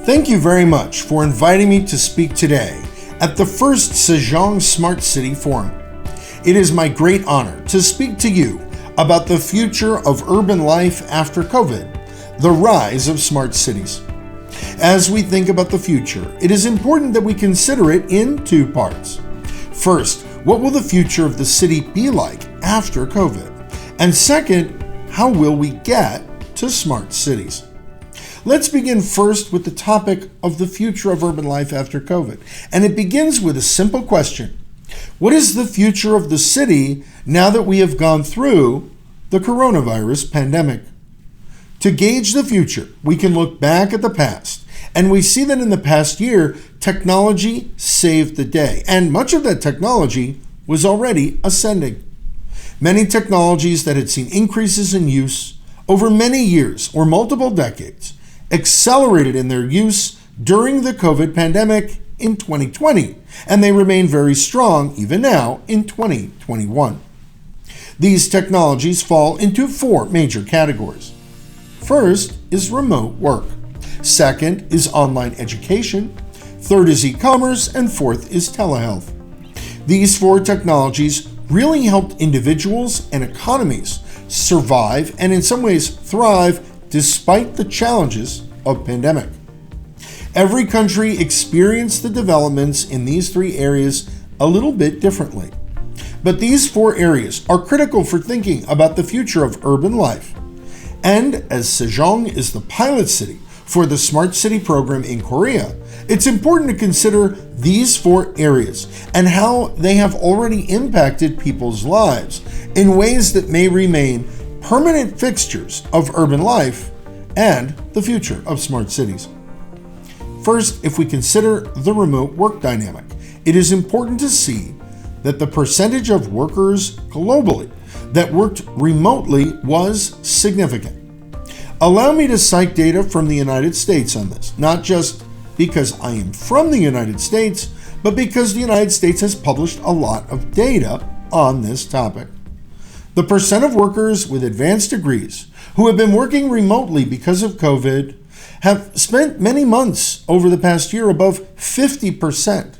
Thank you very much for inviting me to speak today at the first Sejong Smart City Forum. It is my great honor to speak to you about the future of urban life after COVID, the rise of smart cities. As we think about the future, it is important that we consider it in two parts. First, what will the future of the city be like after COVID? And second, how will we get to smart cities? Let's begin first with the topic of the future of urban life after COVID. And it begins with a simple question. What is the future of the city now that we have gone through the coronavirus pandemic? To gauge the future, we can look back at the past, and we see that in the past year, technology saved the day, and much of that technology was already ascending. Many technologies that had seen increases in use over many years or multiple decades accelerated in their use during the COVID pandemic in 2020, and they remain very strong even now in 2021. These technologies fall into four major categories. First is remote work. Second is online education. Third is e-commerce, and fourth is telehealth. These four technologies really helped individuals and economies survive and in some ways thrive despite the challenges of pandemic. Every country experienced the developments in these three areas a little bit differently. But these four areas are critical for thinking about the future of urban life. And as Sejong is the pilot city for the Smart City program in Korea, it's important to consider these four areas and how they have already impacted people's lives in ways that may remain permanent fixtures of urban life and the future of smart cities. First, if we consider the remote work dynamic, it is important to see that the percentage of workers globally that worked remotely was significant. Allow me to cite data from the United States on this, not just because I am from the United States, but because the United States has published a lot of data on this topic. The percent of workers with advanced degrees who have been working remotely because of COVID have spent many months over the past year above 50%.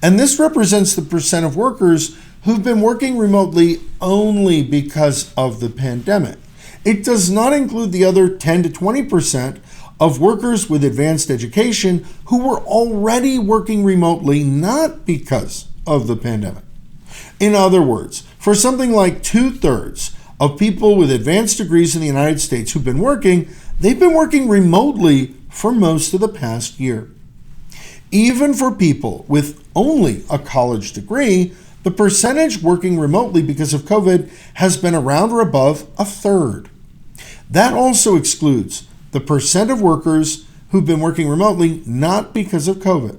And this represents the percent of workers who've been working remotely only because of the pandemic. It does not include the other 10 to 20% of workers with advanced education who were already working remotely not because of the pandemic. In other words, for something like 2/3 of people with advanced degrees in the United States who've been working, they've been working remotely for most of the past year. Even for people with only a college degree, the percentage working remotely because of COVID has been around or above 1/3. That also excludes the percent of workers who've been working remotely not because of COVID.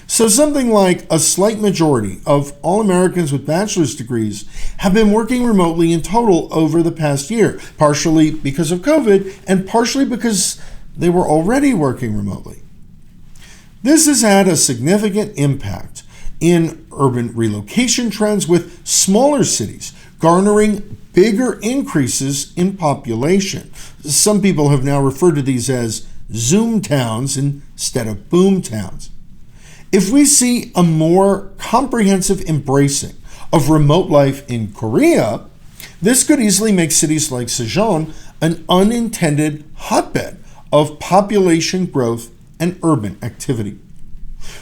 So something like a slight majority of all Americans with bachelor's degrees have been working remotely in total over the past year, partially because of COVID and partially because they were already working remotely. This has had a significant impact in urban relocation trends, with smaller cities garnering bigger increases in population. Some people have now referred to these as Zoom towns instead of boom towns. If we see a more comprehensive embracing of remote life in Korea, this could easily make cities like Sejong an unintended hotbed of population growth and urban activity.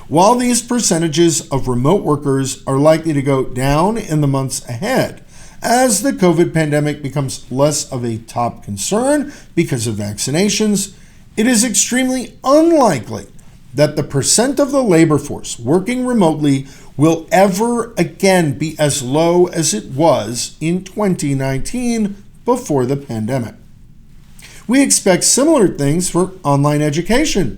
While these percentages of remote workers are likely to go down in the months ahead, as the COVID pandemic becomes less of a top concern because of vaccinations, it is extremely unlikely that the percent of the labor force working remotely will ever again be as low as it was in 2019 before the pandemic. We expect similar things for online education.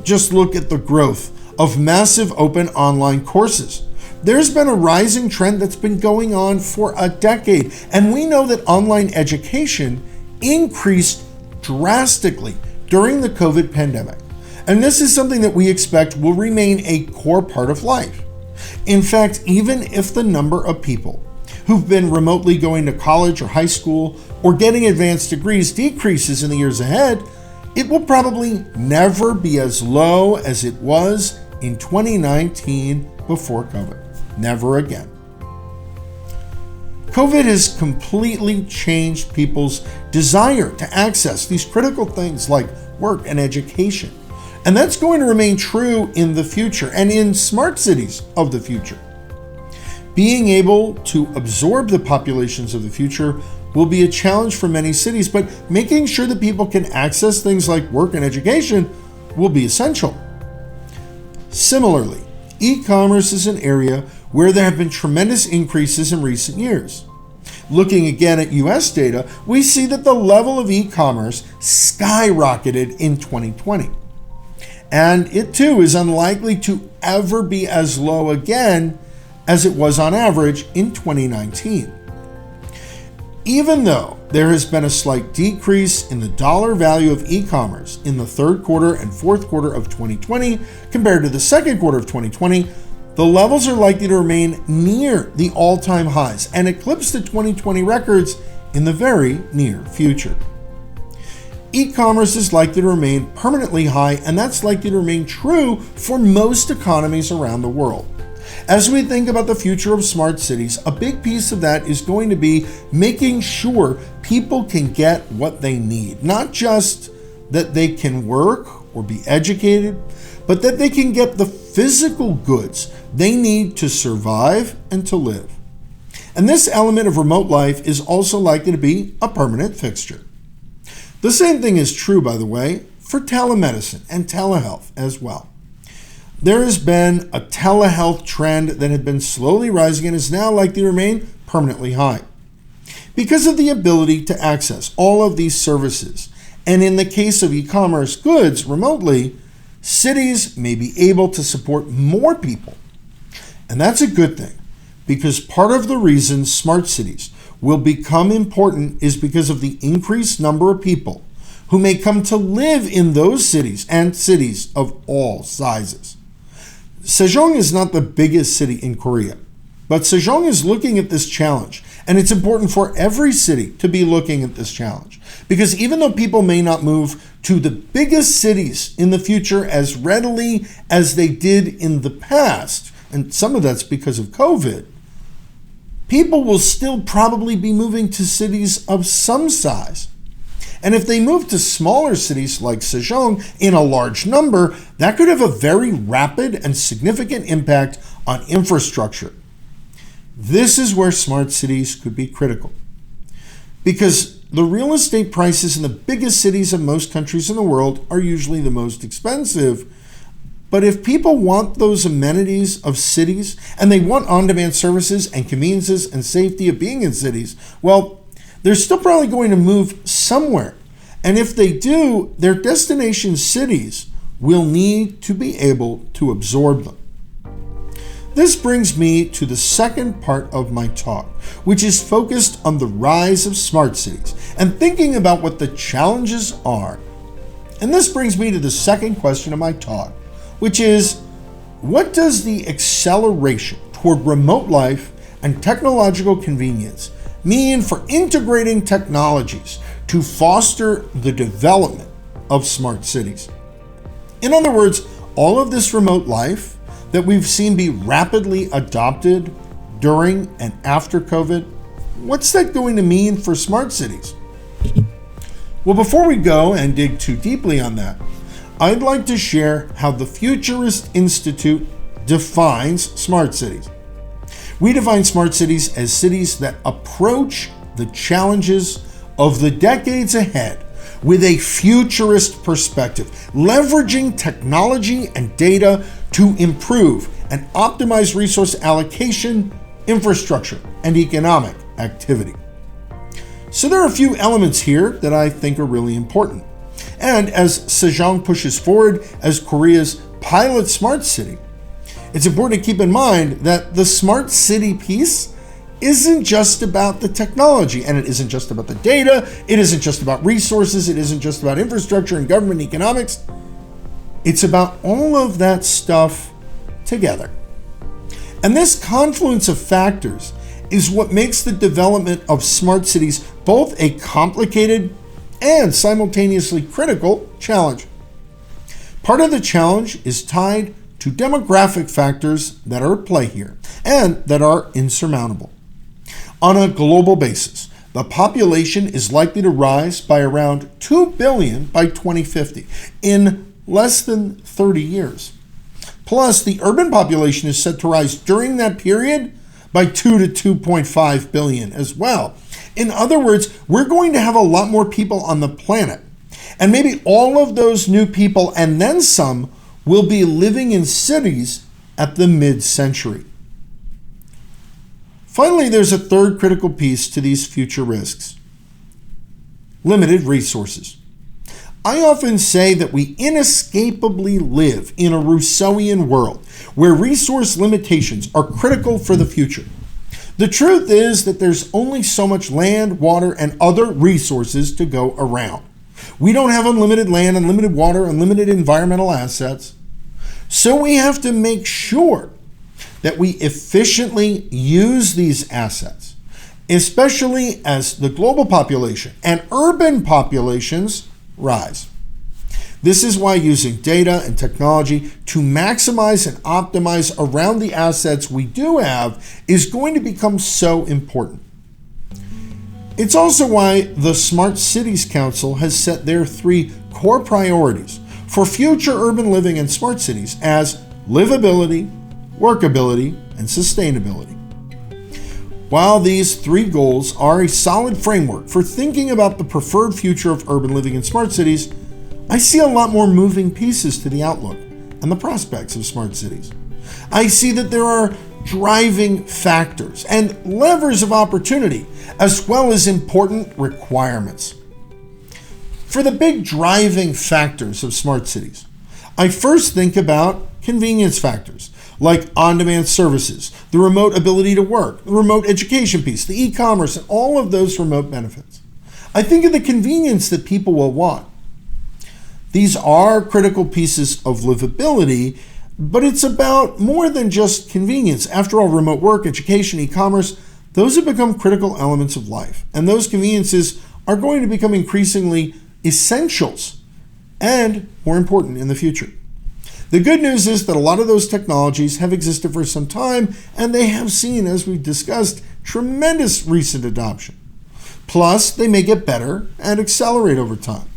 Just look at the growth of massive open online courses. There's been a rising trend that's been going on for a decade, and we know that online education increased drastically during the COVID pandemic. And this is something that we expect will remain a core part of life. In fact, even if the number of people who've been remotely going to college or high school or getting advanced degrees decreases in the years ahead, it will probably never be as low as it was in 2019 before COVID. Never again. COVID has completely changed people's desire to access these critical things like work and education. And that's going to remain true in the future and in smart cities of the future. Being able to absorb the populations of the future will be a challenge for many cities, but making sure that people can access things like work and education will be essential. Similarly, e-commerce is an area where there have been tremendous increases in recent years. Looking again at US data, we see that the level of e-commerce skyrocketed in 2020. And it too is unlikely to ever be as low again as it was on average in 2019. Even though there has been a slight decrease in the dollar value of e-commerce in the third quarter and fourth quarter of 2020 compared to the second quarter of 2020, the levels are likely to remain near the all-time highs and eclipse the 2020 records in the very near future. E-commerce is likely to remain permanently high, and that's likely to remain true for most economies around the world. As we think about the future of smart cities, a big piece of that is going to be making sure people can get what they need. Not just that they can work or be educated, but that they can get the physical goods they need to survive and to live. And this element of remote life is also likely to be a permanent fixture. The same thing is true, by the way, for telemedicine and telehealth as well. There has been a telehealth trend that had been slowly rising and is now likely to remain permanently high. Because of the ability to access all of these services, and in the case of e-commerce goods remotely, cities may be able to support more people. And that's a good thing, because part of the reason smart cities will become important is because of the increased number of people who may come to live in those cities and cities of all sizes. Sejong is not the biggest city in Korea, but Sejong is looking at this challenge, and it's important for every city to be looking at this challenge, because even though people may not move to the biggest cities in the future as readily as they did in the past, and some of that's because of COVID, people will still probably be moving to cities of some size. And if they move to smaller cities like Sejong in a large number, that could have a very rapid and significant impact on infrastructure. This is where smart cities could be critical, because the real estate prices in the biggest cities of most countries in the world are usually the most expensive. But if people want those amenities of cities, and they want on-demand services and conveniences and safety of being in cities, well, they're still probably going to move somewhere. And if they do, their destination cities will need to be able to absorb them. This brings me to the second part of my talk, which is focused on the rise of smart cities and thinking about what the challenges are. And this brings me to the second question of my talk, which is, what does the acceleration toward remote life and technological convenience mean for integrating technologies to foster the development of smart cities? In other words, all of this remote life that we've seen be rapidly adopted during and after COVID, what's that going to mean for smart cities? Well, before we go and dig too deeply on that, I'd like to share how the Futurist Institute defines smart cities. We define smart cities as cities that approach the challenges of the decades ahead with a futurist perspective, leveraging technology and data to improve and optimize resource allocation, infrastructure, and economic activity. So there are a few elements here that I think are really important. And as Sejong pushes forward as Korea's pilot smart city, it's important to keep in mind that the smart city piece isn't just about the technology, and it isn't just about the data, it isn't just about resources, it isn't just about infrastructure and government economics. It's about all of that stuff together. And this confluence of factors is what makes the development of smart cities both a complicated and simultaneously critical challenge. Part of the challenge is tied to demographic factors that are at play here and that are insurmountable. On a global basis, the population is likely to rise by around 2 billion by 2050 in less than 30 years. Plus, the urban population is set to rise during that period by 2 to 2.5 billion as well. In other words, we're going to have a lot more people on the planet. And maybe all of those new people and then some will be living in cities at the mid-century. Finally, there's a third critical piece to these future risks: limited resources. I often say that we inescapably live in a Rousseauian world where resource limitations are critical for the future. The truth is that there's only so much land, water, and other resources to go around. We don't have unlimited land, unlimited water, unlimited environmental assets. So we have to make sure that we efficiently use these assets, especially as the global population and urban populations rise. This is why using data and technology to maximize and optimize around the assets we do have is going to become so important. It's also why the Smart Cities Council has set their 3 core priorities for future urban living and smart cities as livability, workability, and sustainability. While these 3 goals are a solid framework for thinking about the preferred future of urban living in smart cities, I see a lot more moving pieces to the outlook and the prospects of smart cities. I see that there are driving factors and levers of opportunity, as well as important requirements. For the big driving factors of smart cities, I first think about convenience factors, like on-demand services, the remote ability to work, the remote education piece, the e-commerce, and all of those remote benefits. I think of the convenience that people will want. These are critical pieces of livability, but it's about more than just convenience. After all, remote work, education, e-commerce, those have become critical elements of life, and those conveniences are going to become increasingly essentials and more important in the future. The good news is that a lot of those technologies have existed for some time, and they have seen, as we've discussed, tremendous recent adoption. Plus, they may get better and accelerate over time.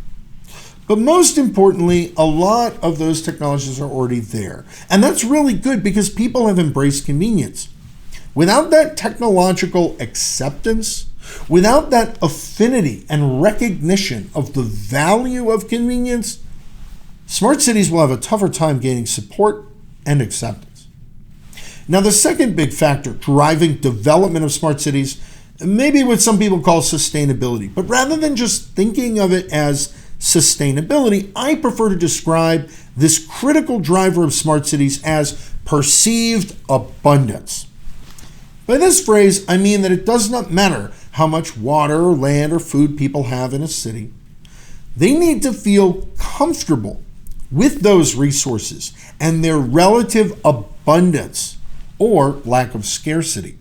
But most importantly, a lot of those technologies are already there. And that's really good because people have embraced convenience. Without that technological acceptance, without that affinity and recognition of the value of convenience, smart cities will have a tougher time gaining support and acceptance. Now, the second big factor driving development of smart cities may be what some people call sustainability. But rather than just thinking of it as sustainability, I prefer to describe this critical driver of smart cities as perceived abundance. By this phrase, I mean that it does not matter how much water, or land, or food people have in a city. They need to feel comfortable with those resources and their relative abundance or lack of scarcity.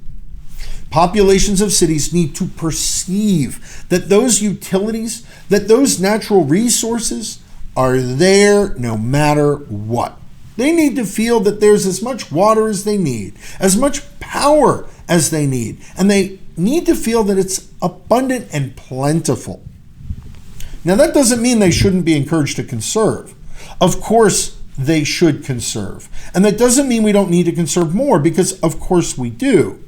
Populations of cities need to perceive that those utilities, that those natural resources are there no matter what. They need to feel that there's as much water as they need, as much power as they need, and they need to feel that it's abundant and plentiful. Now, that doesn't mean they shouldn't be encouraged to conserve. Of course, they should conserve. And that doesn't mean we don't need to conserve more, because of course we do.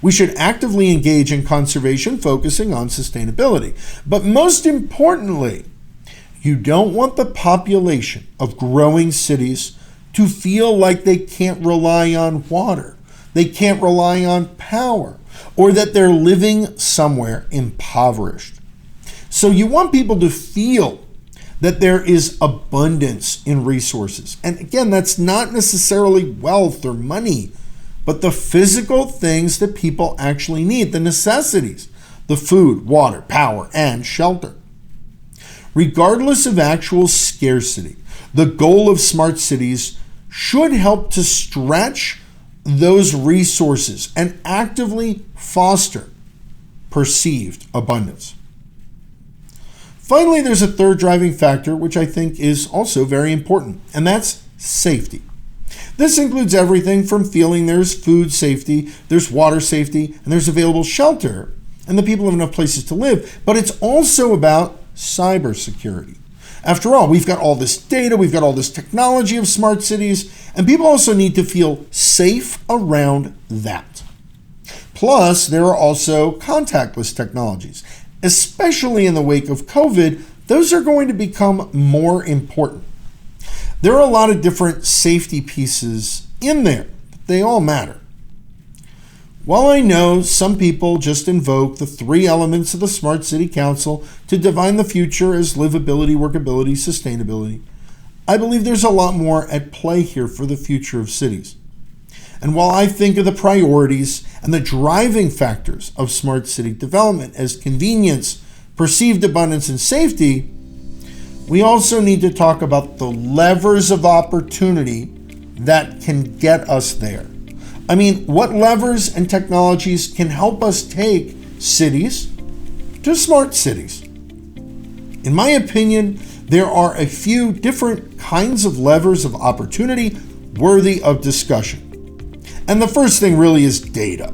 We should actively engage in conservation, focusing on sustainability. But most importantly, you don't want the population of growing cities to feel like they can't rely on water, they can't rely on power, or that they're living somewhere impoverished. So you want people to feel that there is abundance in resources. And again, that's not necessarily wealth or money, but the physical things that people actually need, the necessities, the food, water, power, and shelter. Regardless of actual scarcity, the goal of smart cities should help to stretch those resources and actively foster perceived abundance. Finally, there's a third driving factor, which I think is also very important, and that's safety. This includes everything from feeling there's food safety, there's water safety, and there's available shelter, and the people have enough places to live, but it's also about cybersecurity. After all, we've got all this data, we've got all this technology of smart cities, and people also need to feel safe around that. Plus, there are also contactless technologies. Especially in the wake of COVID, those are going to become more important. There are a lot of different safety pieces in there, but they all matter. While I know some people just invoke the 3 elements of the Smart City Council to define the future as livability, workability, sustainability, I believe there's a lot more at play here for the future of cities. And while I think of the priorities and the driving factors of smart city development as convenience, perceived abundance, and safety, we also need to talk about the levers of opportunity that can get us there. I mean, what levers and technologies can help us take cities to smart cities? In my opinion, there are a few different kinds of levers of opportunity worthy of discussion. And the first thing really is data.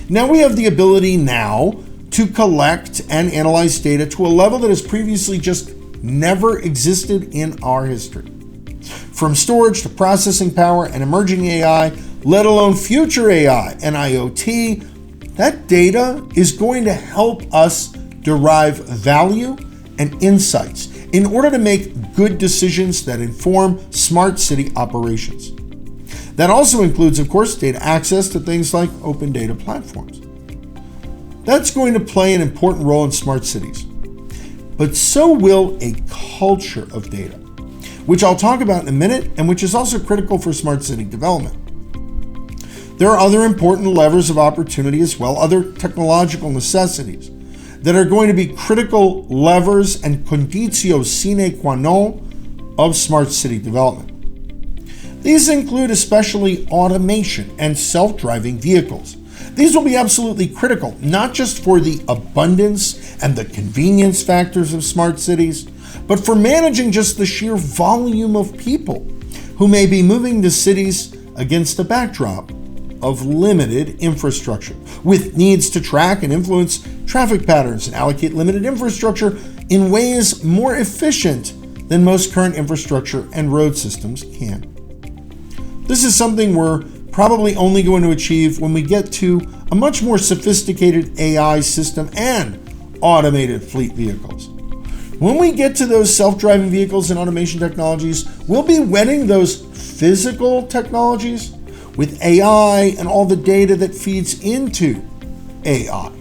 Now we have the ability now to collect and analyze data to a level that has previously just never existed in our history. From storage to processing power and emerging AI, let alone future AI and IoT, that data is going to help us derive value and insights in order to make good decisions that inform smart city operations. That also includes, of course, data access to things like open data platforms. That's going to play an important role in smart cities. But so will a culture of data, which I'll talk about in a minute and which is also critical for smart city development. There are other important levers of opportunity as well, other technological necessities that are going to be critical levers and conditio sine qua non of smart city development. These include especially automation and self-driving vehicles. These will be absolutely critical, not just for the abundance and the convenience factors of smart cities, but for managing just the sheer volume of people who may be moving to cities against a backdrop of limited infrastructure, with needs to track and influence traffic patterns and allocate limited infrastructure in ways more efficient than most current infrastructure and road systems can. This is something we're probably only going to achieve when we get to a much more sophisticated AI system and automated fleet vehicles. When we get to those self-driving vehicles and automation technologies, we'll be wedding those physical technologies with AI and all the data that feeds into AI.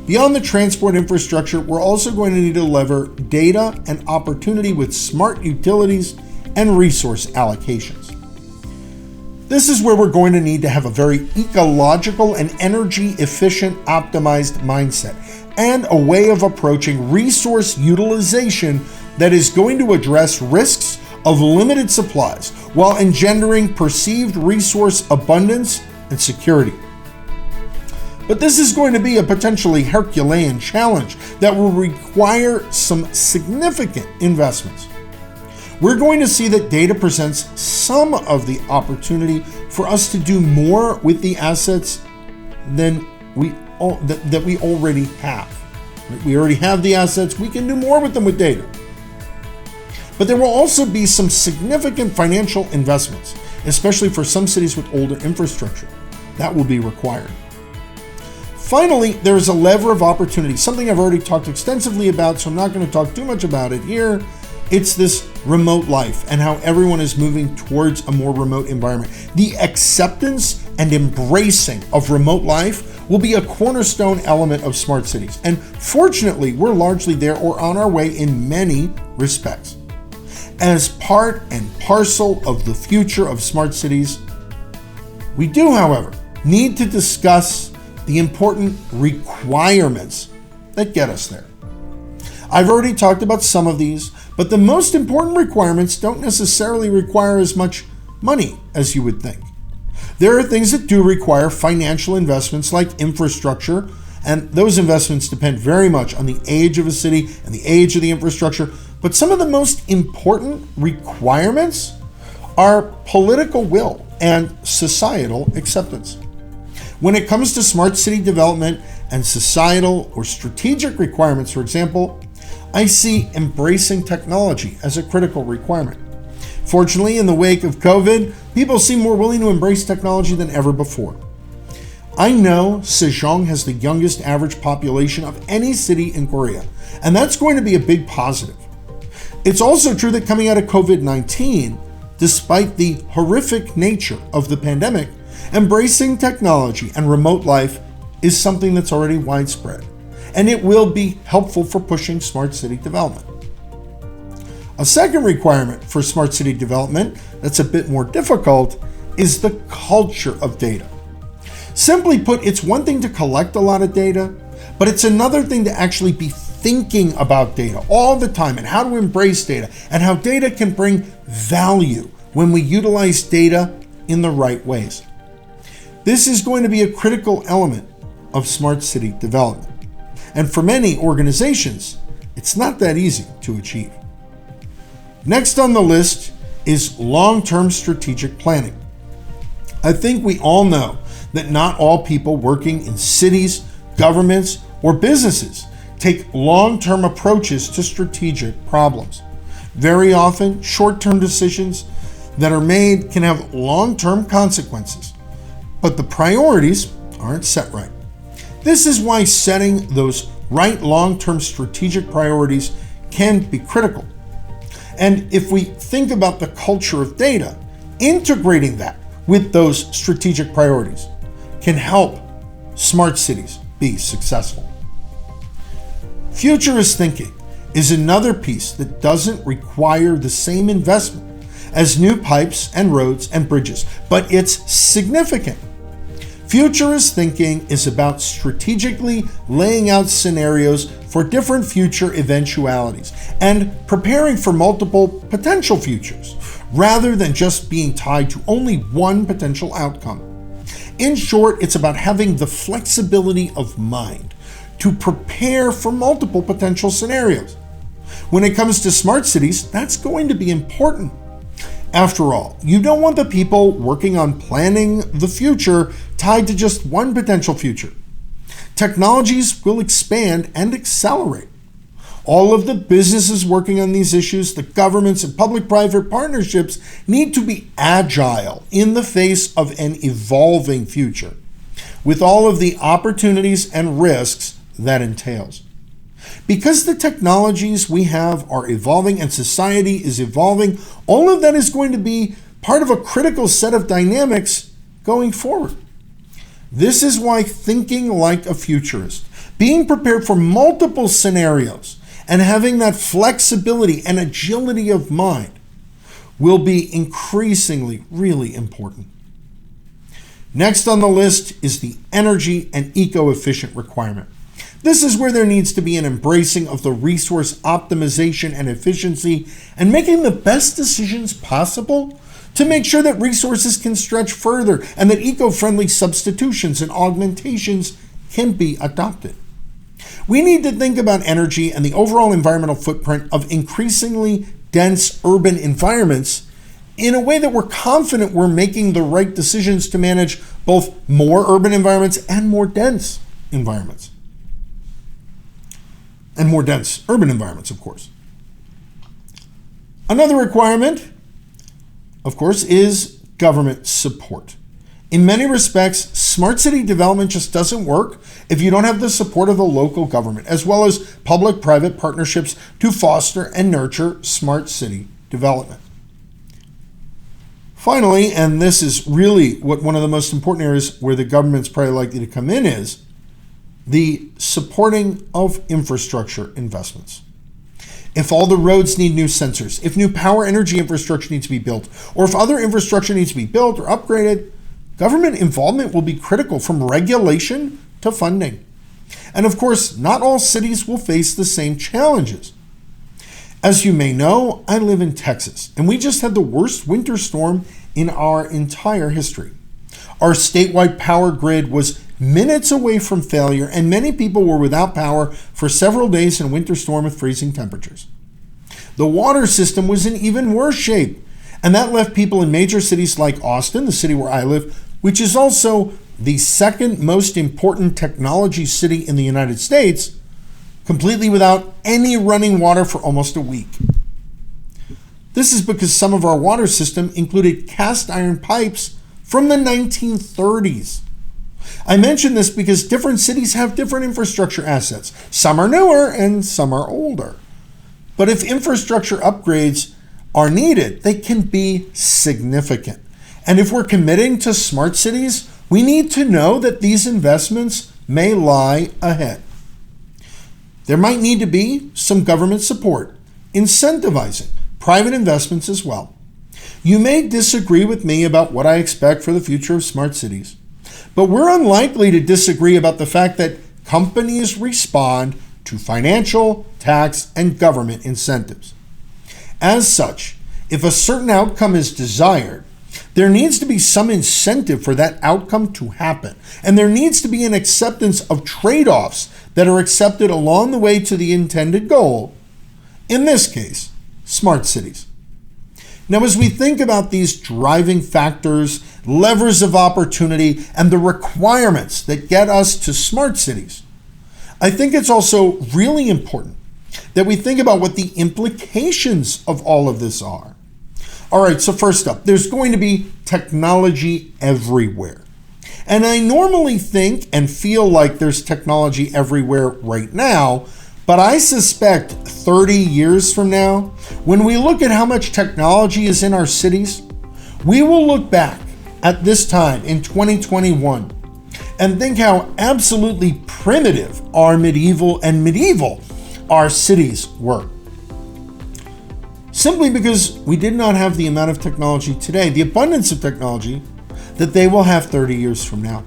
Beyond the transport infrastructure, we're also going to need to lever data and opportunity with smart utilities and resource allocations. This is where we're going to need to have a very ecological and energy efficient optimized mindset and a way of approaching resource utilization that is going to address risks of limited supplies while engendering perceived resource abundance and security. But this is going to be a potentially Herculean challenge that will require some significant investments. We're going to see that data presents some of the opportunity for us to do more with the assets than that we already have. We already have the assets, we can do more with them with data. But there will also be some significant financial investments, especially for some cities with older infrastructure. That will be required. Finally, there is a lever of opportunity, something I've already talked extensively about, so I'm not going to talk too much about it here. It's this remote life and how everyone is moving towards a more remote environment. The acceptance and embracing of remote life will be a cornerstone element of smart cities. And fortunately, we're largely there or on our way in many respects. As part and parcel of the future of smart cities, we do, however, need to discuss the important requirements that get us there. I've already talked about some of these, but the most important requirements don't necessarily require as much money as you would think. There are things that do require financial investments like infrastructure And those investments depend very much on the age of a city and the age of the infrastructure. But some of the most important requirements are political will and societal acceptance. When it comes to smart city development and societal or strategic requirements, for example, I see embracing technology as a critical requirement. Fortunately, in the wake of COVID, people seem more willing to embrace technology than ever before. I know Sejong has the youngest average population of any city in Korea, and that's going to be a big positive. It's also true that coming out of COVID-19, despite the horrific nature of the pandemic, embracing technology and remote life is something that's already widespread, and it will be helpful for pushing smart city development. A second requirement for smart city development that's a bit more difficult is the culture of data. Simply put, it's one thing to collect a lot of data, but it's another thing to actually be thinking about data all the time and how to embrace data and how data can bring value when we utilize data in the right ways. This is going to be a critical element of smart city development. And for many organizations, it's not that easy to achieve. Next on the list is long-term strategic planning. I think we all know that not all people working in cities, governments, or businesses take long-term approaches to strategic problems. Very often, short-term decisions that are made can have long-term consequences, but the priorities aren't set right. This is why setting those right long-term strategic priorities can be critical. And if we think about the culture of data, integrating that with those strategic priorities can help smart cities be successful. Futurist thinking is another piece that doesn't require the same investment as new pipes and roads and bridges, but it's significant. Futurist thinking is about strategically laying out scenarios for different future eventualities and preparing for multiple potential futures, rather than just being tied to only one potential outcome. In short, it's about having the flexibility of mind to prepare for multiple potential scenarios. When it comes to smart cities, that's going to be important. After all, you don't want the people working on planning the future tied to just one potential future. Technologies will expand and accelerate. All of the businesses working on these issues, the governments and public-private partnerships need to be agile in the face of an evolving future, with all of the opportunities and risks that entails. Because the technologies we have are evolving and society is evolving, all of that is going to be part of a critical set of dynamics going forward. This is why thinking like a futurist, being prepared for multiple scenarios, and having that flexibility and agility of mind will be increasingly really important. Next on the list is the energy and eco-efficient requirement. This is where there needs to be an embracing of the resource optimization and efficiency and making the best decisions possible to make sure that resources can stretch further and that eco-friendly substitutions and augmentations can be adopted. We need to think about energy and the overall environmental footprint of increasingly dense urban environments in a way that we're confident we're making the right decisions to manage both more urban environments and more dense environments. And more dense urban environments, of course. Another requirement, of course, is government support. In many respects, smart city development just doesn't work if you don't have the support of the local government, as well as public-private partnerships to foster and nurture smart city development. Finally, and this is really what one of the most important areas where the government's probably likely to come in is, the supporting of infrastructure investments. If all the roads need new sensors, if new power energy infrastructure needs to be built, or if other infrastructure needs to be built or upgraded, government involvement will be critical, from regulation to funding. And of course, not all cities will face the same challenges. As you may know, I live in Texas, and we just had the worst winter storm in our entire history. Our statewide power grid was minutes away from failure, and many people were without power for several days in a winter storm with freezing temperatures. The water system was in even worse shape, and that left people in major cities like Austin, the city where I live, which is also the second most important technology city in the United States, completely without any running water for almost a week. This is because some of our water system included cast iron pipes from the 1930s. I mention this because different cities have different infrastructure assets. Some are newer and some are older. But if infrastructure upgrades are needed, they can be significant. And if we're committing to smart cities, we need to know that these investments may lie ahead. There might need to be some government support, incentivizing private investments as well. You may disagree with me about what I expect for the future of smart cities, but we're unlikely to disagree about the fact that companies respond to financial, tax, and government incentives. As such, if a certain outcome is desired, there needs to be some incentive for that outcome to happen, and there needs to be an acceptance of trade-offs that are accepted along the way to the intended goal, in this case, smart cities. Now, as we think about these driving factors, levers of opportunity, and the requirements that get us to smart cities, I think it's also really important that we think about what the implications of all of this are. All right, so first up, there's going to be technology everywhere. And I normally think and feel like there's technology everywhere right now, but I suspect 30 years from now, when we look at how much technology is in our cities, we will look back at this time in 2021 and think how absolutely primitive our medieval our cities were. Simply because we did not have the amount of technology today, the abundance of technology that they will have 30 years from now.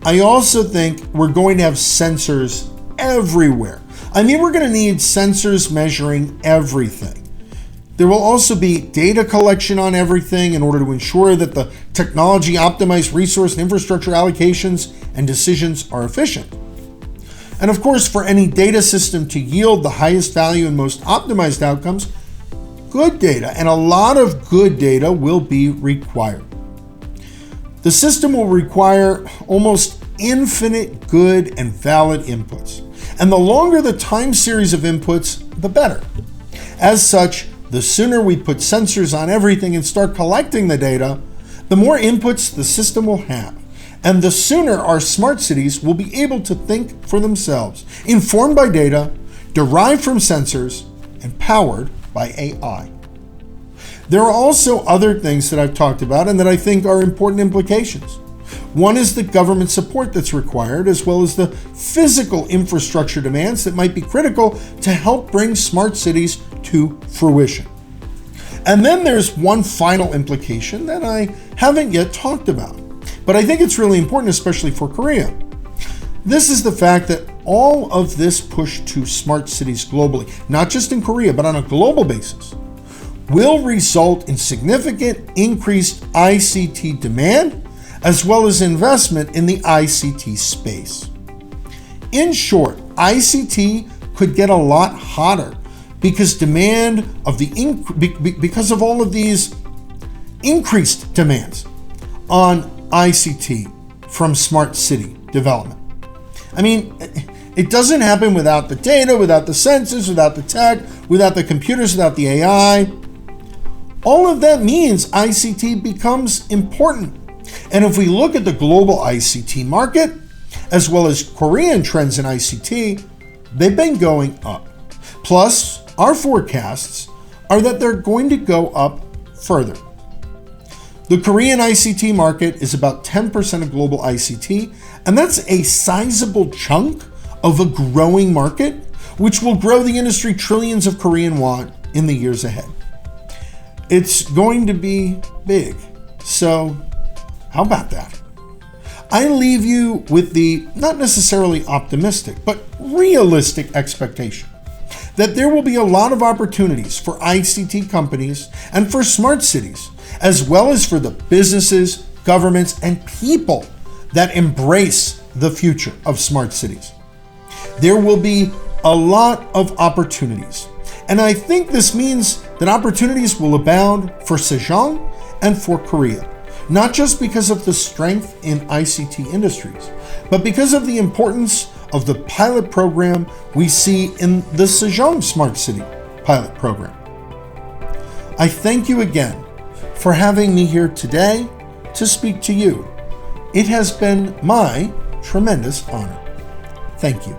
I also think we're going to have sensors everywhere. I mean, we're going to need sensors measuring everything. There will also be data collection on everything in order to ensure that the technology optimized resource and infrastructure allocations and decisions are efficient. And of course, for any data system to yield the highest value and most optimized outcomes, good data, and a lot of good data, will be required. The system will require almost infinite good and valid inputs. And the longer the time series of inputs, the better. As such, the sooner we put sensors on everything and start collecting the data, the more inputs the system will have. And the sooner our smart cities will be able to think for themselves, informed by data, derived from sensors, and powered by AI. There are also other things that I've talked about and that I think are important implications. One is the government support that's required, as well as the physical infrastructure demands that might be critical to help bring smart cities to fruition. And then there's one final implication that I haven't yet talked about, but I think it's really important, especially for Korea. This is the fact that all of this push to smart cities globally, not just in Korea, but on a global basis, will result in significant increased ICT demand, as well as investment in the ICT space. In short, ICT could get a lot hotter because because of all of these increased demands on ICT from smart city development. I mean, it doesn't happen without the data, without the sensors, without the tech, without the computers, without the AI. All of that means ICT becomes important. And if we look at the global ICT market, as well as Korean trends in ICT, they've been going up. Plus, our forecasts are that they're going to go up further. The Korean ICT market is about 10% of global ICT, and that's a sizable chunk of a growing market, which will grow the industry trillions of Korean won in the years ahead. It's going to be big. So, how about that? I leave you with the not necessarily optimistic, but realistic expectation that there will be a lot of opportunities for ICT companies and for smart cities, as well as for the businesses, governments, and people that embrace the future of smart cities. There will be a lot of opportunities, and I think this means that opportunities will abound for Sejong and for Korea, not just because of the strength in ICT industries, but because of the importance of the pilot program we see in the Sejong Smart City pilot program. I thank you again for having me here today to speak to you. It has been my tremendous honor. Thank you.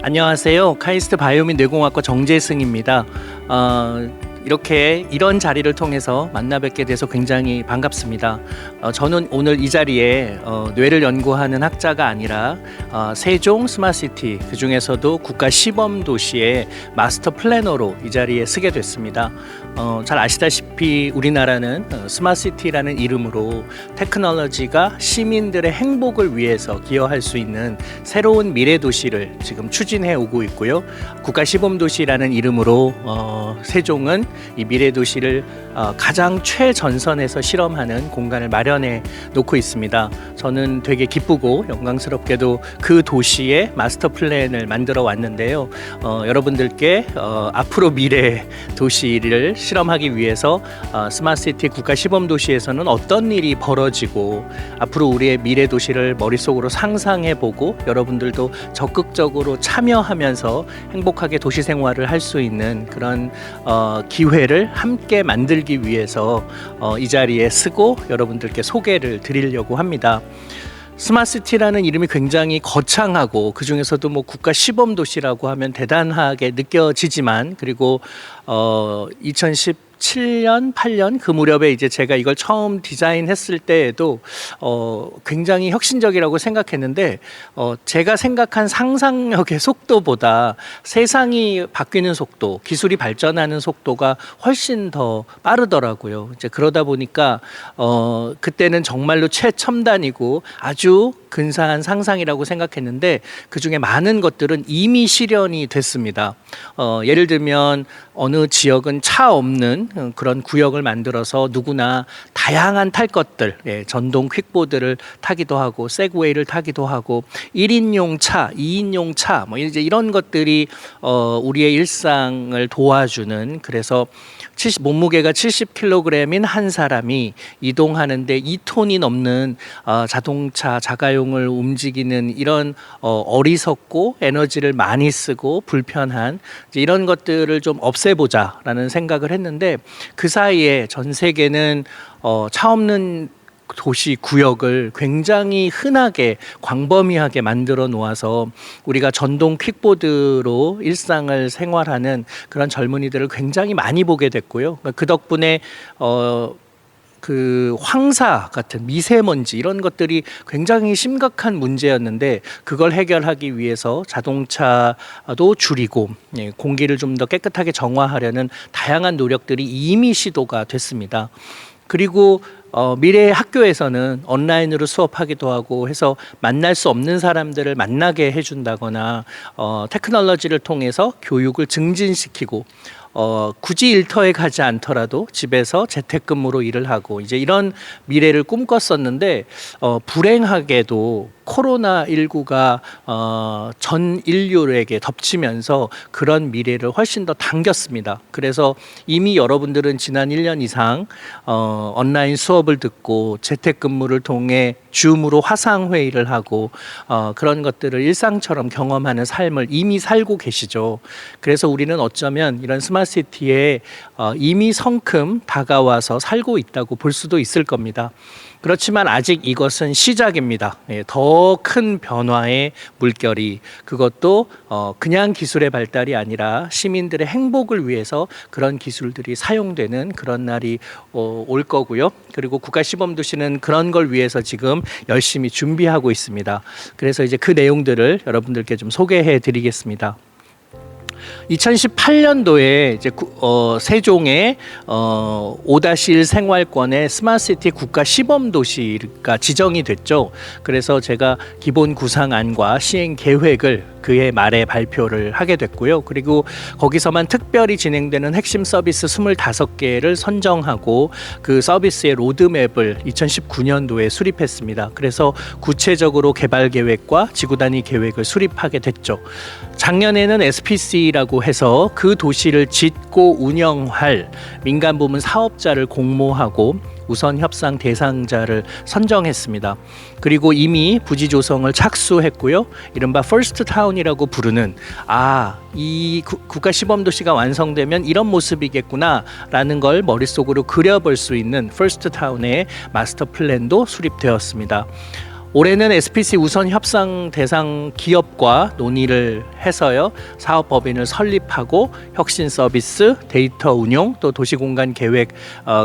안녕하세요. 카이스트 바이오민 뇌공학과 정재승입니다. 이런 자리를 통해서 만나 뵙게 돼서 굉장히 반갑습니다. 저는 오늘 이 자리에 뇌를 연구하는 학자가 아니라 세종 스마트시티, 그 중에서도 국가 시범 도시의 마스터 플래너로 이 자리에 서게 됐습니다. 잘 아시다시피 우리나라는 스마트시티라는 이름으로 테크놀로지가 시민들의 행복을 위해서 기여할 수 있는 새로운 미래 도시를 지금 추진해 오고 있고요. 국가 시범 도시라는 이름으로 세종은 이 미래 도시를 가장 최전선에서 실험하는 공간을 마련해 놓고 있습니다. 저는 되게 기쁘고 영광스럽게도 그 도시의 마스터 플랜을 만들어 왔는데요. 여러분들께 앞으로 미래 도시를 실험하기 위해서 스마트시티 국가 시범 도시에서는 어떤 일이 벌어지고 앞으로 우리의 미래 도시를 머릿속으로 상상해보고 여러분들도 적극적으로 참여하면서 행복하게 도시 생활을 할 수 있는 그런 기회를 함께 만들기 위해서 이 자리에 서고 여러분들께 소개를 드리려고 합니다. 스마트시티라는 이름이 굉장히 거창하고 그 중에서도 뭐 국가 시범 도시라고 하면 대단하게 느껴지지만, 그리고 2017년, 8년 그 무렵에 이제 제가 이걸 처음 디자인했을 때에도 굉장히 혁신적이라고 생각했는데 제가 생각한 상상력의 속도보다 세상이 바뀌는 속도, 기술이 발전하는 속도가 훨씬 더 빠르더라고요. 이제 그러다 보니까 그때는 정말로 최첨단이고 아주 근사한 상상이라고 생각했는데 그 중에 많은 것들은 이미 실현이 됐습니다. 예를 들면 어느 지역은 차 없는 그런 구역을 만들어서 누구나 다양한 탈 것들, 전동 퀵보드를 타기도 하고 세그웨이를 타기도 하고 1인용 차, 2인용 차, 뭐 이제 이런 것들이 우리의 일상을 도와주는, 그래서 몸무게가 70kg인 한 사람이 이동하는데 2톤이 넘는 자동차 자가용을 움직이는 이런 어리석고 에너지를 많이 쓰고 불편한 이런 것들을 좀 없애보자라는 생각을 했는데, 그 사이에 전 세계는 차 없는 도시 구역을 굉장히 흔하게 광범위하게 만들어 놓아서 우리가 전동 퀵보드로 일상을 생활하는 그런 젊은이들을 굉장히 많이 보게 됐고요. 그 덕분에 그 황사 같은 미세먼지 이런 것들이 굉장히 심각한 문제였는데 그걸 해결하기 위해서 자동차도 줄이고 공기를 좀 더 깨끗하게 정화하려는 다양한 노력들이 이미 시도가 됐습니다. 그리고 미래의 학교에서는 온라인으로 수업하기도 하고 해서 만날 수 없는 사람들을 만나게 해준다거나 테크놀로지를 통해서 교육을 증진시키고 굳이 일터에 가지 않더라도 집에서 재택근무로 일을 하고 이제 이런 미래를 꿈꿨었는데 불행하게도 코로나19가 전 인류에게 덮치면서 그런 미래를 훨씬 더 당겼습니다. 그래서 이미 여러분들은 지난 1년 이상 온라인 수업을 듣고 재택근무를 통해 줌으로 화상회의를 하고 그런 것들을 일상처럼 경험하는 삶을 이미 살고 계시죠. 그래서 우리는 어쩌면 이런 스마트시티에 이미 성큼 다가와서 살고 있다고 볼 수도 있을 겁니다. 그렇지만 아직 이것은 시작입니다. 더 큰 변화의 물결이 그것도 그냥 기술의 발달이 아니라 시민들의 행복을 위해서 그런 기술들이 사용되는 그런 날이 올 거고요. 그리고 국가시범도시는 그런 걸 위해서 지금 열심히 준비하고 있습니다. 그래서 이제 그 내용들을 여러분들께 좀 소개해 드리겠습니다. 2018년도에 이제 세종의 5-1 생활권의 스마트시티 국가 시범 도시가 지정이 됐죠. 그래서 제가 기본 구상안과 시행 계획을 그해 말에 발표를 하게 됐고요. 그리고 거기서만 특별히 진행되는 핵심 서비스 25개를 선정하고 그 서비스의 로드맵을 2019년도에 수립했습니다. 그래서 구체적으로 개발 계획과 지구 단위 계획을 수립하게 됐죠. 작년에는 SPC라고 해서 그 도시를 짓고 운영할 민간 부문 사업자를 공모하고 우선 협상 대상자를 선정했습니다. 그리고 이미 부지 조성을 착수했고요. 이른바 퍼스트 타운이라고 부르는 이 국가 시범 도시가 완성되면 이런 모습이겠구나라는 걸 머릿속으로 그려볼 수 있는 퍼스트 타운의 마스터 플랜도 수립되었습니다. 올해는 SPC 우선 협상 대상 기업과 논의를 해서요. 사업 법인을 설립하고 혁신 서비스, 데이터 운용, 또 도시공간 계획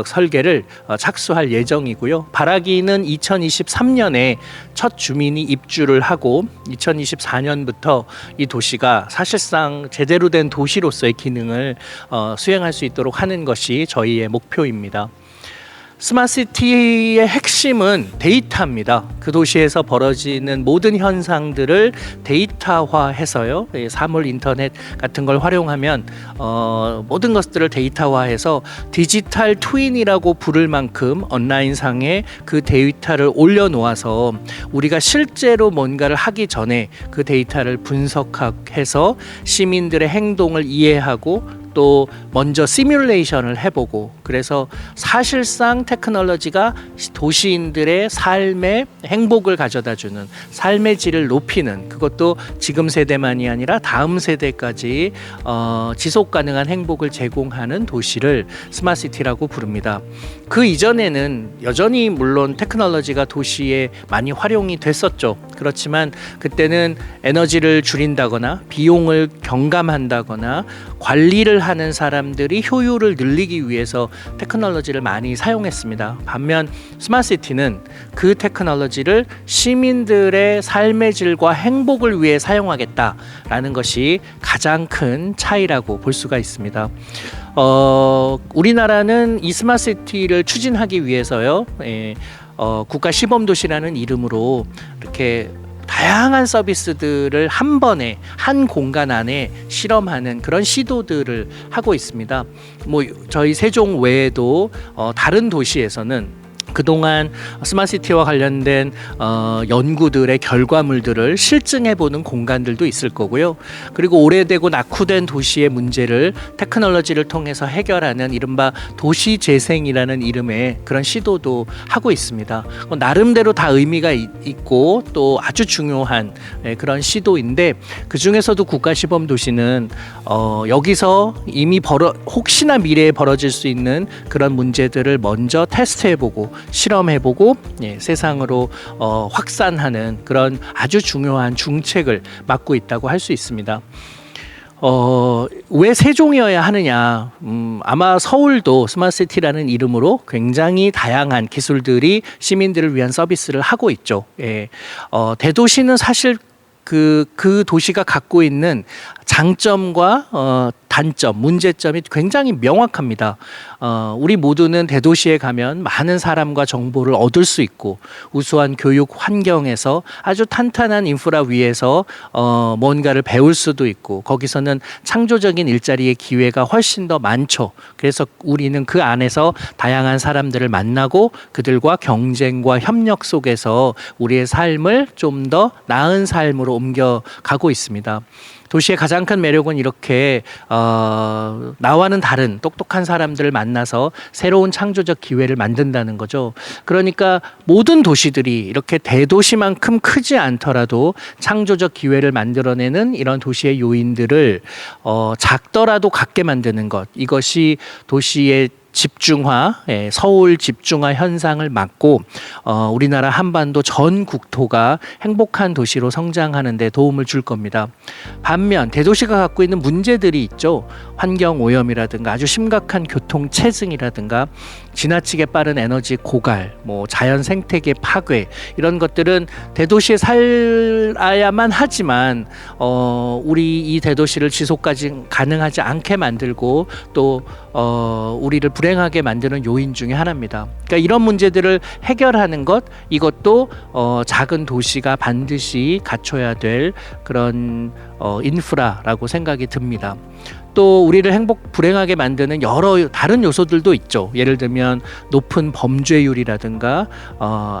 설계를 착수할 예정이고요. 바라기는 2023년에 첫 주민이 입주를 하고 2024년부터 이 도시가 사실상 제대로 된 도시로서의 기능을 수행할 수 있도록 하는 것이 저희의 목표입니다. 스마트시티의 핵심은 데이터입니다. 그 도시에서 벌어지는 모든 현상들을 데이터화해서요. 사물 인터넷 같은 걸 활용하면 모든 것들을 데이터화해서 디지털 트윈이라고 부를 만큼 온라인상에 그 데이터를 올려놓아서 우리가 실제로 뭔가를 하기 전에 그 데이터를 분석해서 시민들의 행동을 이해하고 또 먼저 시뮬레이션을 해보고 그래서 사실상 테크놀로지가 도시인들의 삶의 행복을 가져다주는 삶의 질을 높이는 그것도 지금 세대만이 아니라 다음 세대까지 지속 가능한 행복을 제공하는 도시를 스마트시티라고 부릅니다. 그 이전에는 여전히 물론 테크놀로지가 도시에 많이 활용이 됐었죠. 그렇지만 그때는 에너지를 줄인다거나 비용을 경감한다거나 관리를 하는 사람들이 효율을 늘리기 위해서 테크놀로지를 많이 사용했습니다. 반면 스마트시티는 그 테크놀로지를 시민들의 삶의 질과 행복을 위해 사용하겠다라는 것이 가장 큰 차이라고 볼 수가 있습니다. 우리나라는 이 스마트시티를 추진하기 위해서요. 국가 시범도시라는 이름으로 이렇게 다양한 서비스들을 한 번에 한 공간 안에 실험하는 그런 시도들을 하고 있습니다. 저희 세종 외에도 다른 도시에서는 그동안 스마트시티와 관련된 연구들의 결과물들을 실증해보는 공간들도 있을 거고요. 그리고 오래되고 낙후된 도시의 문제를 테크놀로지를 통해서 해결하는 이른바 도시재생이라는 이름의 그런 시도도 하고 있습니다. 나름대로 다 의미가 있고 또 아주 중요한 그런 시도인데 그 중에서도 국가시범도시는 여기서 이미 혹시나 미래에 벌어질 수 있는 그런 문제들을 먼저 테스트해보고 실험해보고 세상으로 확산하는 그런 아주 중요한 중책을 맡고 있다고 할 수 있습니다. 왜 세종이어야 하느냐? 아마 서울도 스마트시티라는 이름으로 굉장히 다양한 기술들이 시민들을 위한 서비스를 하고 있죠. 대도시는 사실 그 도시가 갖고 있는 장점과 단점, 문제점이 굉장히 명확합니다. 우리 모두는 대도시에 가면 많은 사람과 정보를 얻을 수 있고 우수한 교육 환경에서 아주 탄탄한 인프라 위에서 뭔가를 배울 수도 있고 거기서는 창조적인 일자리의 기회가 훨씬 더 많죠. 그래서 우리는 그 안에서 다양한 사람들을 만나고 그들과 경쟁과 협력 속에서 우리의 삶을 좀 더 나은 삶으로 옮겨가고 있습니다. 도시의 가장 큰 매력은 이렇게 나와는 다른 똑똑한 사람들을 만나서 새로운 창조적 기회를 만든다는 거죠. 그러니까 모든 도시들이 이렇게 대도시만큼 크지 않더라도 창조적 기회를 만들어내는 이런 도시의 요인들을 작더라도 갖게 만드는 것, 이것이 도시의 집중화, 서울 집중화 현상을 막고 우리나라 한반도 전 국토가 행복한 도시로 성장하는 데 도움을 줄 겁니다. 반면 대도시가 갖고 있는 문제들이 있죠. 환경 오염이라든가 아주 심각한 교통 체증이라든가 지나치게 빠른 에너지 고갈, 자연 생태계 파괴, 이런 것들은 대도시에 살아야만 하지만 우리 이 대도시를 지속까지 가능하지 않게 만들고 또 우리를 불행하게 만드는 요인 중에 하나입니다. 그러니까 이런 문제들을 해결하는 것, 이것도 작은 도시가 반드시 갖춰야 될 그런 인프라라고 생각이 듭니다. 또 우리를 불행하게 만드는 여러 다른 요소들도 있죠. 예를 들면 높은 범죄율이라든가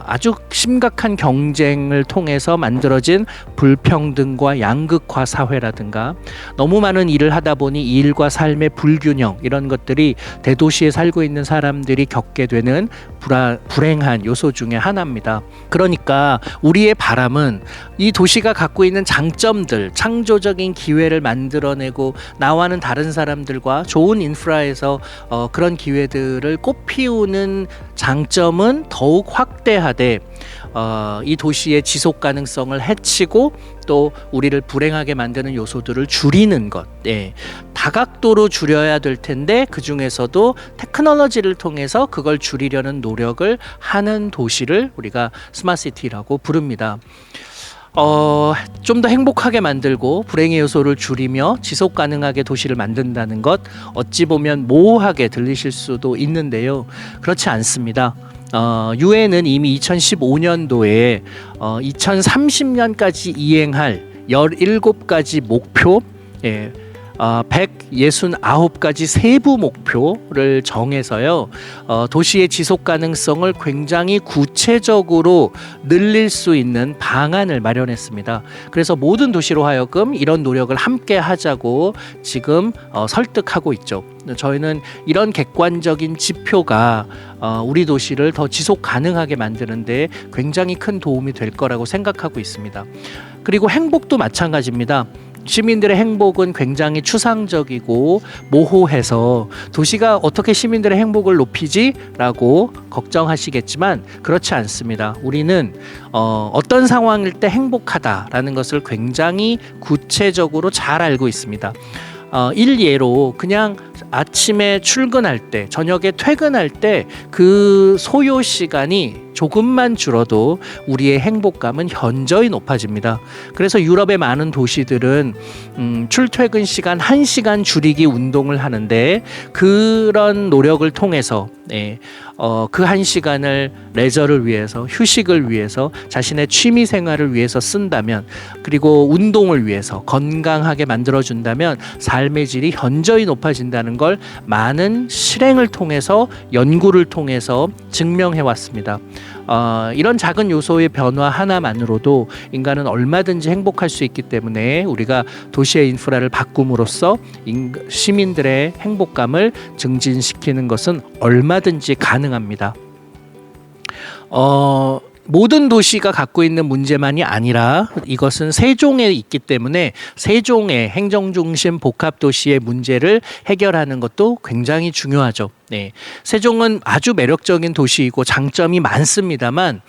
아주 심각한 경쟁을 통해서 만들어진 불평등과 양극화 사회라든가 너무 많은 일을 하다 보니 일과 삶의 불균형, 이런 것들이 대도시에 살고 있는 사람들이 겪게 되는 불행한 요소 중에 하나입니다. 그러니까 우리의 바람은 이 도시가 갖고 있는 장점들, 창조적인 기회를 만들어내고 나와는 다른 사람들과 좋은 인프라에서 그런 기회들을 꽃피우는 장점은 더욱 확대하되 이 도시의 지속 가능성을 해치고 또 우리를 불행하게 만드는 요소들을 줄이는 것, 다각도로 줄여야 될 텐데 그 중에서도 테크놀로지를 통해서 그걸 줄이려는 노력을 하는 도시를 우리가 스마트시티라고 부릅니다. 좀 더 행복하게 만들고 불행의 요소를 줄이며 지속 가능하게 도시를 만든다는 것, 어찌 보면 모호하게 들리실 수도 있는데요. 그렇지 않습니다. 유엔은 이미 2015년도에 2030년까지 이행할 17가지 목표, 169가지 세부 목표를 정해서요, 도시의 지속 가능성을 굉장히 구체적으로 늘릴 수 있는 방안을 마련했습니다. 그래서 모든 도시로 하여금 이런 노력을 함께 하자고 지금 설득하고 있죠. 저희는 이런 객관적인 지표가 우리 도시를 더 지속 가능하게 만드는데 굉장히 큰 도움이 될 거라고 생각하고 있습니다. 그리고 행복도 마찬가지입니다. 시민들의 행복은 굉장히 추상적이고 모호해서 도시가 어떻게 시민들의 행복을 높이지라고 걱정하시겠지만 그렇지 않습니다. 우리는 어떤 상황일 때 행복하다라는 것을 굉장히 구체적으로 잘 알고 있습니다. 일예로 그냥 아침에 출근할 때, 저녁에 퇴근할 때 그 소요 시간이 조금만 줄어도 우리의 행복감은 현저히 높아집니다. 그래서 유럽의 많은 도시들은 출퇴근 시간 1시간 줄이기 운동을 하는데 그런 노력을 통해서 그 1시간을 레저를 위해서, 휴식을 위해서, 자신의 취미 생활을 위해서 쓴다면, 그리고 운동을 위해서 건강하게 만들어준다면 삶의 질이 현저히 높아진다는 걸 많은 실행을 통해서, 연구를 통해서 증명해 왔습니다. 이런 작은 요소의 변화 하나만으로도 인간은 얼마든지 행복할 수 있기 때문에 우리가 도시의 인프라를 바꿈으로써 시민들의 행복감을 증진시키는 것은 얼마든지 가능합니다. 모든 도시가 갖고 있는 문제만이 아니라 이것은 세종에 있기 때문에 세종의 행정중심 복합도시의 문제를 해결하는 것도 굉장히 중요하죠. 세종은 아주 매력적인 도시이고 장점이 많습니다만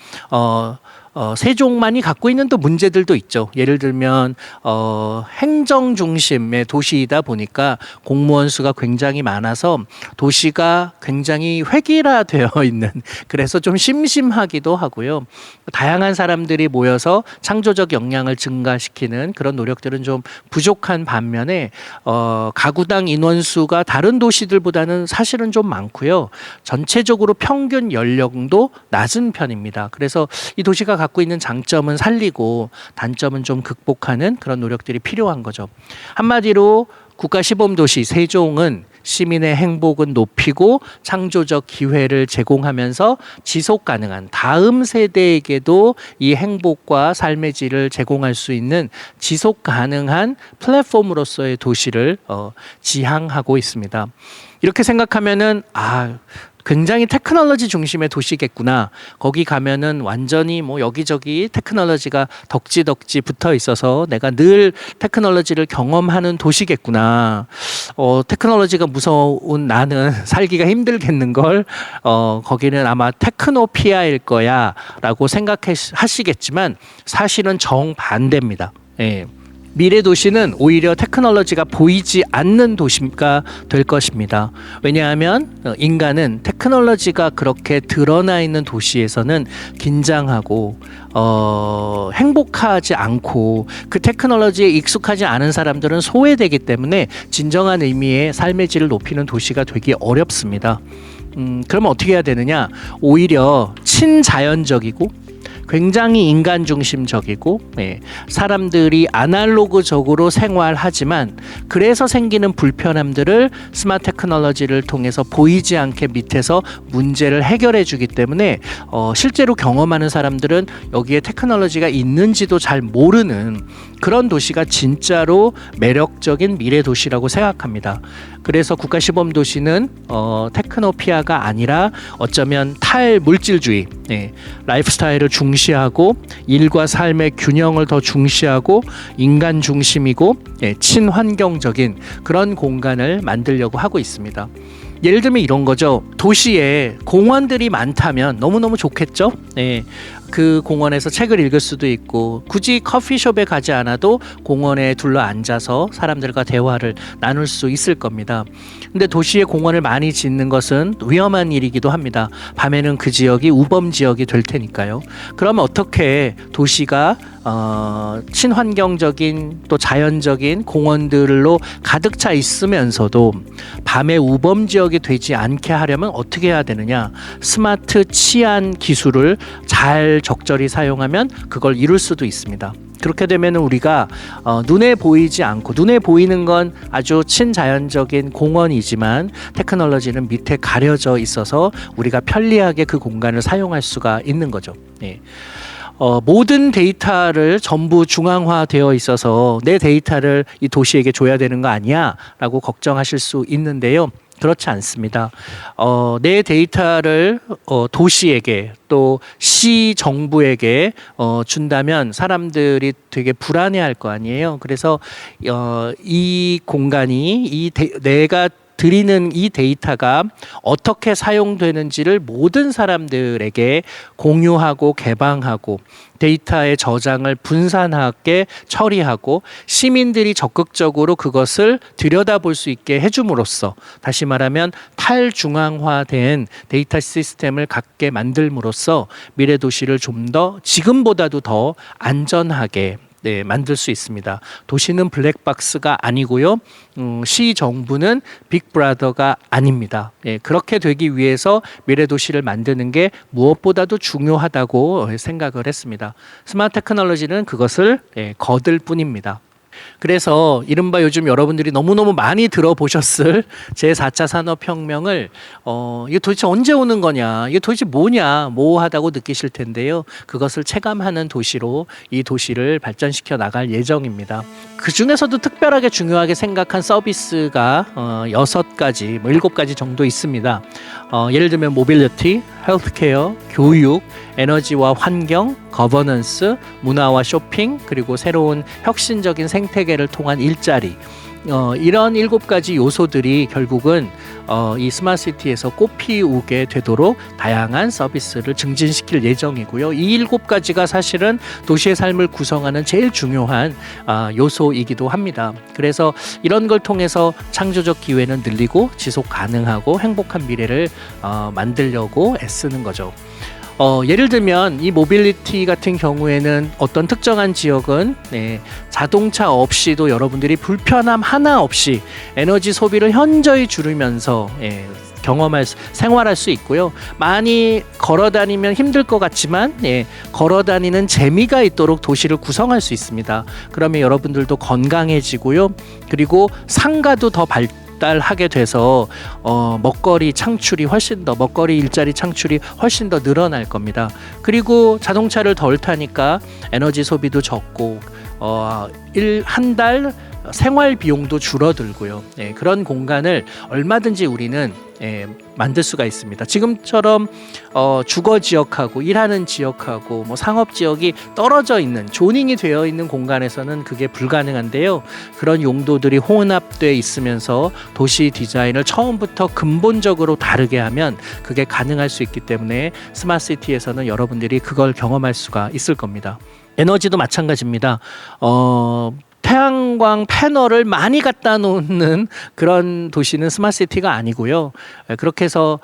세종만이 갖고 있는 또 문제들도 있죠. 예를 들면 행정 중심의 도시이다 보니까 공무원 수가 굉장히 많아서 도시가 굉장히 획일화되어 있는, 그래서 좀 심심하기도 하고요. 다양한 사람들이 모여서 창조적 역량을 증가시키는 그런 노력들은 좀 부족한 반면에 가구당 인원수가 다른 도시들보다는 사실은 좀 많고요. 전체적으로 평균 연령도 낮은 편입니다. 그래서 이 도시가 갖고 있는 장점은 살리고 단점은 좀 극복하는 그런 노력들이 필요한 거죠. 한마디로 국가시범도시 세종은 시민의 행복은 높이고 창조적 기회를 제공하면서 지속 가능한 다음 세대에게도 이 행복과 삶의 질을 제공할 수 있는 지속 가능한 플랫폼으로서의 도시를 지향하고 있습니다. 이렇게 생각하면은 굉장히 테크놀로지 중심의 도시겠구나. 거기 가면은 완전히 뭐 여기저기 테크놀로지가 덕지덕지 붙어 있어서 내가 늘 테크놀로지를 경험하는 도시겠구나. 테크놀로지가 무서운 나는 살기가 힘들겠는걸. 거기는 아마 테크노피아일 거야라고 생각하시겠지만 사실은 정반대입니다. 예. 미래 도시는 오히려 테크놀로지가 보이지 않는 도시가 될 것입니다. 왜냐하면 인간은 테크놀로지가 그렇게 드러나 있는 도시에서는 긴장하고 행복하지 않고 그 테크놀로지에 익숙하지 않은 사람들은 소외되기 때문에 진정한 의미의 삶의 질을 높이는 도시가 되기 어렵습니다. 그러면 어떻게 해야 되느냐? 오히려 친자연적이고 굉장히 인간 중심적이고 사람들이 아날로그적으로 생활하지만 그래서 생기는 불편함들을 스마트 테크놀로지를 통해서 보이지 않게 밑에서 문제를 해결해 주기 때문에 실제로 경험하는 사람들은 여기에 테크놀로지가 있는지도 잘 모르는 그런 도시가 진짜로 매력적인 미래 도시라고 생각합니다. 그래서 국가시범 도시는 테크노피아가 아니라 어쩌면 탈물질주의, 라이프 스타일을 중시하고 일과 삶의 균형을 더 중시하고 인간 중심이고 친환경적인 그런 공간을 만들려고 하고 있습니다. 예를 들면 이런 거죠. 도시에 공원들이 많다면 너무너무 좋겠죠. 그 공원에서 책을 읽을 수도 있고 굳이 커피숍에 가지 않아도 공원에 둘러 앉아서 사람들과 대화를 나눌 수 있을 겁니다. 근데 도시에 공원을 많이 짓는 것은 위험한 일이기도 합니다. 밤에는 그 지역이 우범 지역이 될 테니까요. 그러면 어떻게 도시가 친환경적인 또 자연적인 공원들로 가득 차 있으면서도 밤에 우범 지역이 되지 않게 하려면 어떻게 해야 되느냐? 스마트 치안 기술을 잘 적절히 사용하면 그걸 이룰 수도 있습니다. 그렇게 되면 우리가 눈에 보이지 않고 눈에 보이는 건 아주 친자연적인 공원이지만 테크놀로지는 밑에 가려져 있어서 우리가 편리하게 그 공간을 사용할 수가 있는 거죠. 모든 데이터를 전부 중앙화되어 있어서 내 데이터를 이 도시에게 줘야 되는 거 아니야? 라고 걱정하실 수 있는데요. 그렇지 않습니다. 내 데이터를 도시에게 또 시 정부에게 준다면 사람들이 되게 불안해할 거 아니에요. 그래서 이 공간이 내가 드리는 이 데이터가 어떻게 사용되는지를 모든 사람들에게 공유하고 개방하고 데이터의 저장을 분산하게 처리하고 시민들이 적극적으로 그것을 들여다볼 수 있게 해줌으로써 다시 말하면 탈중앙화된 데이터 시스템을 갖게 만들므로써 미래 도시를 좀 더 지금보다도 더 안전하게 만들 수 있습니다. 도시는 블랙박스가 아니고요. 시 정부는 빅브라더가 아닙니다. 그렇게 되기 위해서 미래 도시를 만드는 게 무엇보다도 중요하다고 생각을 했습니다. 스마트 테크놀로지는 그것을 거들 뿐입니다. 그래서 이른바 요즘 여러분들이 너무너무 많이 들어보셨을 제4차 산업혁명을 이게 도대체 언제 오는 거냐, 이게 도대체 뭐냐, 모호하다고 느끼실 텐데요. 그것을 체감하는 도시로 이 도시를 발전시켜 나갈 예정입니다. 그 중에서도 특별하게 중요하게 생각한 서비스가 6가지, 7가지 정도 있습니다. 예를 들면 모빌리티, 헬스케어, 교육, 에너지와 환경, 거버넌스, 문화와 쇼핑, 그리고 새로운 혁신적인 생태계를 통한 일자리, 이런 7가지 요소들이 결국은 이 스마트시티에서 꽃피우게 되도록 다양한 서비스를 증진시킬 예정이고요. 이 7가지가 사실은 도시의 삶을 구성하는 제일 중요한 요소이기도 합니다. 그래서 이런 걸 통해서 창조적 기회는 늘리고 지속 가능하고 행복한 미래를 만들려고 애쓰는 거죠. 예를 들면 이 모빌리티 같은 경우에는 어떤 특정한 지역은 자동차 없이도 여러분들이 불편함 하나 없이 에너지 소비를 현저히 줄이면서 생활할 수 있고요. 많이 걸어 다니면 힘들 것 같지만 걸어 다니는 재미가 있도록 도시를 구성할 수 있습니다. 그러면 여러분들도 건강해지고요. 그리고 상가도 더 발달하게 돼서 먹거리 일자리 창출이 훨씬 더 늘어날 겁니다. 그리고 자동차를 덜 타니까 에너지 소비도 적고 한 달 생활 비용도 줄어들고요. 그런 공간을 얼마든지 우리는 만들 수가 있습니다. 지금처럼 주거 지역하고 일하는 지역하고 뭐 상업 지역이 떨어져 있는 조닝이 되어 있는 공간에서는 그게 불가능한데요. 그런 용도들이 혼합돼 있으면서 도시 디자인을 처음부터 근본적으로 다르게 하면 그게 가능할 수 있기 때문에 스마트시티에서는 여러분들이 그걸 경험할 수가 있을 겁니다. 에너지도 마찬가지입니다. 태양광 패널을 많이 갖다 놓는 그런 도시는 스마트시티가 아니고요. 그렇게 해서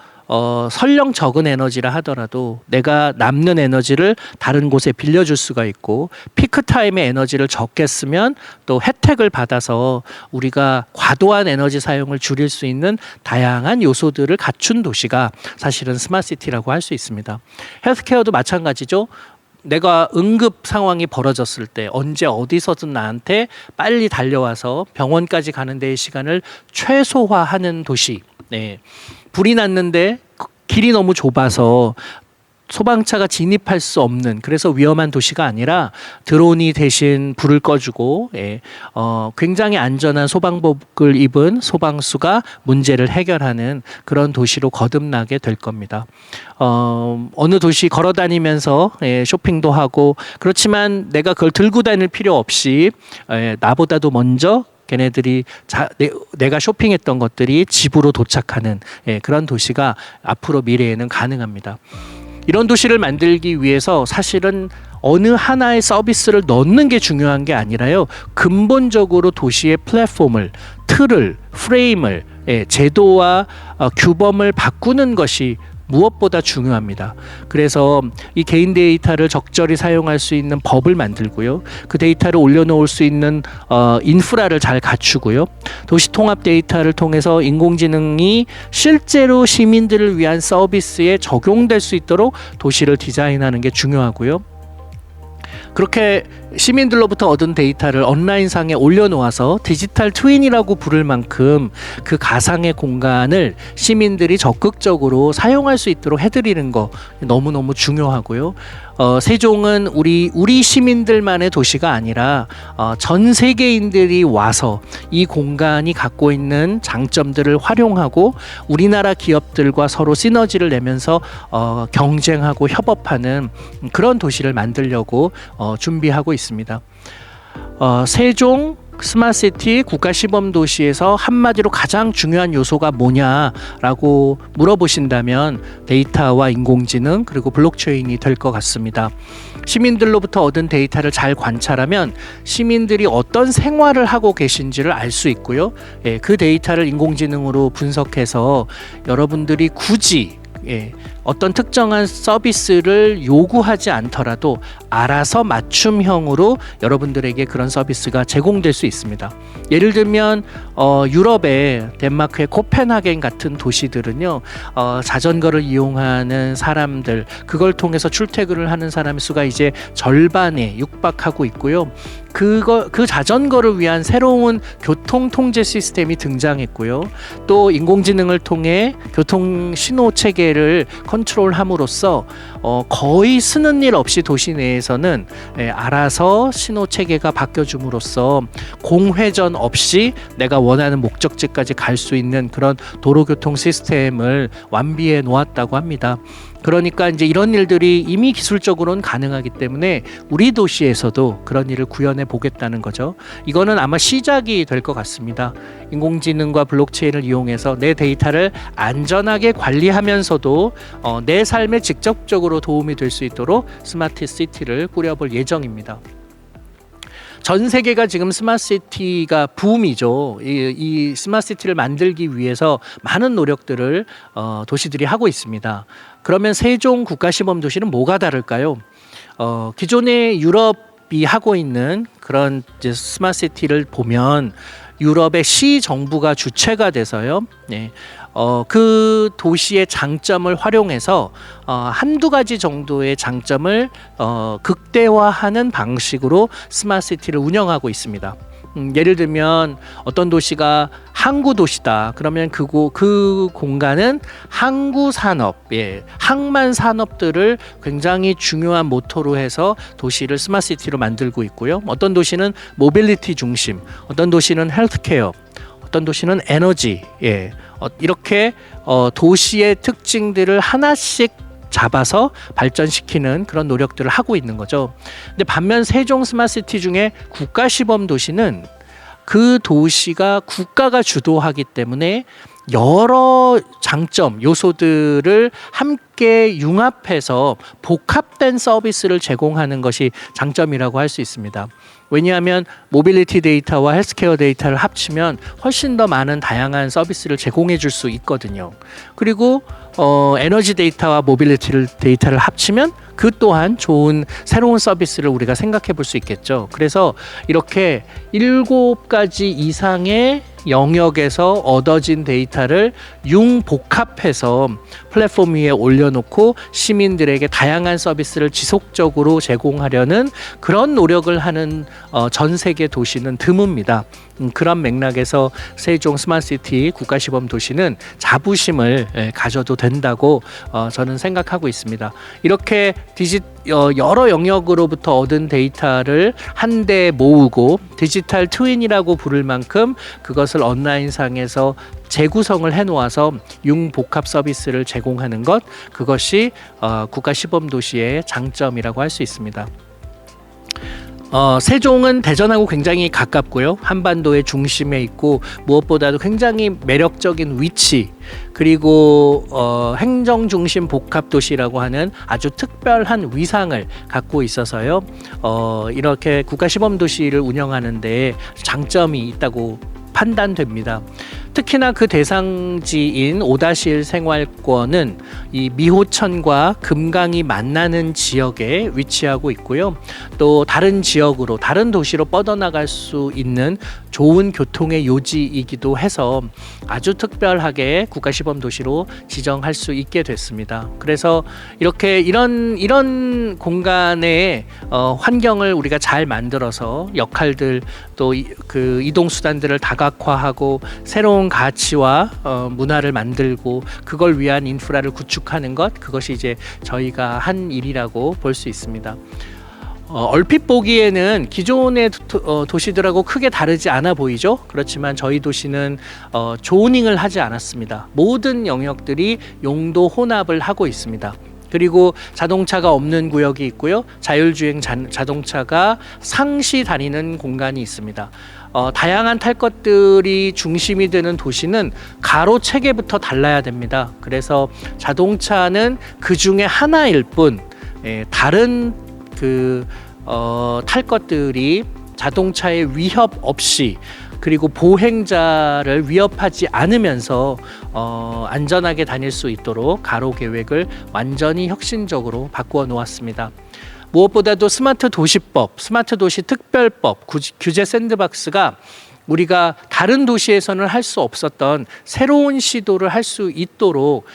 설령 적은 에너지라 하더라도 내가 남는 에너지를 다른 곳에 빌려줄 수가 있고 피크 타임에 에너지를 적게 쓰면 또 혜택을 받아서 우리가 과도한 에너지 사용을 줄일 수 있는 다양한 요소들을 갖춘 도시가 사실은 스마트시티라고 할 수 있습니다. 헬스케어도 마찬가지죠. 내가 응급 상황이 벌어졌을 때 언제 어디서든 나한테 빨리 달려와서 병원까지 가는 데의 시간을 최소화하는 도시. 불이 났는데 길이 너무 좁아서 소방차가 진입할 수 없는, 그래서 위험한 도시가 아니라 드론이 대신 불을 꺼주고 굉장히 안전한 소방복을 입은 소방수가 문제를 해결하는 그런 도시로 거듭나게 될 겁니다. 어느 도시 걸어다니면서 쇼핑도 하고, 그렇지만 내가 그걸 들고 다닐 필요 없이 나보다도 먼저 걔네들이 내가 쇼핑했던 것들이 집으로 도착하는 그런 도시가 앞으로 미래에는 가능합니다. 이런 도시를 만들기 위해서 사실은 어느 하나의 서비스를 넣는 게 중요한 게 아니라요, 근본적으로 도시의 플랫폼을, 틀을, 프레임을, 제도와 규범을 바꾸는 것이 무엇보다 중요합니다. 그래서 이 개인 데이터를 적절히 사용할 수 있는 법을 만들고요, 그 데이터를 올려놓을 수 있는 인프라를 잘 갖추고요, 도시 통합 데이터를 통해서 인공지능이 실제로 시민들을 위한 서비스에 적용될 수 있도록 도시를 디자인하는 게 중요하고요. 그렇게 시민들로부터 얻은 데이터를 온라인상에 올려놓아서 디지털 트윈이라고 부를 만큼 그 가상의 공간을 시민들이 적극적으로 사용할 수 있도록 해드리는 거 너무너무 중요하고요. 세종은 우리 시민들만의 도시가 아니라 전 세계인들이 와서 이 공간이 갖고 있는 장점들을 활용하고 우리나라 기업들과 서로 시너지를 내면서 경쟁하고 협업하는 그런 도시를 만들려고 준비하고 있습니다. 세종 스마트시티 국가시범도시에서 한마디로 가장 중요한 요소가 뭐냐라고 물어보신다면 데이터와 인공지능 그리고 블록체인이 될 것 같습니다. 시민들로부터 얻은 데이터를 잘 관찰하면 시민들이 어떤 생활을 하고 계신지를 알 수 있고요. 그 데이터를 인공지능으로 분석해서 여러분들이 굳이 어떤 특정한 서비스를 요구하지 않더라도 알아서 맞춤형으로 여러분들에게 그런 서비스가 제공될 수 있습니다. 예를 들면 유럽의 덴마크의 코펜하겐 같은 도시들은요, 자전거를 이용하는 사람들, 그걸 통해서 출퇴근을 하는 사람의 수가 이제 절반에 육박하고 있고요. 그 자전거를 위한 새로운 교통 통제 시스템이 등장했고요. 또 인공지능을 통해 교통 신호 체계를 컨트롤함으로써 거의 쓰는 일 없이 도시 내에서는 알아서 신호 체계가 바뀌어줌으로써 공회전 없이 내가 원하는 목적지까지 갈 수 있는 그런 도로교통 시스템을 완비해 놓았다고 합니다. 그러니까 이제 이런 일들이 이미 기술적으로는 가능하기 때문에 우리 도시에서도 그런 일을 구현해 보겠다는 거죠. 이거는 아마 시작이 될 것 같습니다. 인공지능과 블록체인을 이용해서 내 데이터를 안전하게 관리하면서도 내 삶에 직접적으로 도움이 될 수 있도록 스마트 시티를 꾸려볼 예정입니다. 전 세계가 지금 스마트시티가 붐이죠. 이 스마트시티를 만들기 위해서 많은 노력들을 도시들이 하고 있습니다. 그러면 세종 국가시범도시는 뭐가 다를까요? 기존의 유럽이 하고 있는 그런 이제 스마트시티를 보면 유럽의 시 정부가 주체가 돼서요. 그 도시의 장점을 활용해서 한두 가지 정도의 장점을 극대화하는 방식으로 스마트시티를 운영하고 있습니다. 예를 들면 어떤 도시가 항구 도시다. 그러면 그 공간은 항구 산업, 항만 산업들을 굉장히 중요한 모토로 해서 도시를 스마트시티로 만들고 있고요. 어떤 도시는 모빌리티 중심, 어떤 도시는 헬스케어, 어떤 도시는 에너지, 이렇게 도시의 특징들을 하나씩 잡아서 발전시키는 그런 노력들을 하고 있는 거죠. 근데 반면 세종 스마트시티 중에 국가시범 도시는 그 도시가 국가가 주도하기 때문에 여러 장점, 요소들을 함께 융합해서 복합된 서비스를 제공하는 것이 장점이라고 할 수 있습니다. 왜냐하면 모빌리티 데이터와 헬스케어 데이터를 합치면 훨씬 더 많은 다양한 서비스를 제공해 줄 수 있거든요. 그리고 에너지 데이터와 모빌리티 데이터를 합치면 그 또한 좋은 새로운 서비스를 우리가 생각해 볼 수 있겠죠. 그래서 이렇게 7가지 이상의 영역에서 얻어진 데이터를 융복합해서 플랫폼 위에 올려놓고 시민들에게 다양한 서비스를 지속적으로 제공하려는 그런 노력을 하는 전 세계 도시는 드뭅니다. 그런 맥락에서 세종 스마트시티 국가시범 도시는 자부심을 가져도 된다고 저는 생각하고 있습니다. 이렇게 여러 영역으로부터 얻은 데이터를 한데 모으고 디지털 트윈이라고 부를 만큼 그것을 온라인상에서 재구성을 해놓아서 융복합 서비스를 제공하는 것, 그것이 국가시범 도시의 장점이라고 할 수 있습니다. 세종은 대전하고 굉장히 가깝고요. 한반도의 중심에 있고 무엇보다도 굉장히 매력적인 위치, 그리고 행정중심 복합도시라고 하는 아주 특별한 위상을 갖고 있어서요. 이렇게 국가시범도시를 운영하는 데 장점이 있다고 판단됩니다. 특히나 그 대상지인 5-1 생활권은 이 미호천과 금강이 만나는 지역에 위치하고 있고요. 또 다른 지역으로, 다른 도시로 뻗어나갈 수 있는 좋은 교통의 요지이기도 해서 아주 특별하게 국가시범 도시로 지정할 수 있게 됐습니다. 그래서 이렇게 이런 공간의 환경을 우리가 잘 만들어서 역할들, 또 그 이동 수단들을 다각화하고 새로운 가치와 문화를 만들고 그걸 위한 인프라를 구축하는 것, 그것이 이제 저희가 한 일이라고 볼 수 있습니다. 얼핏 보기에는 기존의 도시들하고 크게 다르지 않아 보이죠. 그렇지만 저희 도시는 조닝을 하지 않았습니다. 모든 영역들이 용도 혼합을 하고 있습니다. 그리고 자동차가 없는 구역이 있고요. 자율주행 자동차가 상시 다니는 공간이 있습니다. 다양한 탈 것들이 중심이 되는 도시는 가로 체계부터 달라야 됩니다. 그래서 자동차는 그 중에 하나일 뿐, 다른 탈 것들이 자동차의 위협 없이, 그리고 보행자를 위협하지 않으면서 안전하게 다닐 수 있도록 가로 계획을 완전히 혁신적으로 바꾸어 놓았습니다. 무엇보다도 스마트 도시법, 스마트 도시 특별법, 규제 샌드박스가 우리가 다른 도시에서는 할 수 없었던 새로운 시도를 할 수 있도록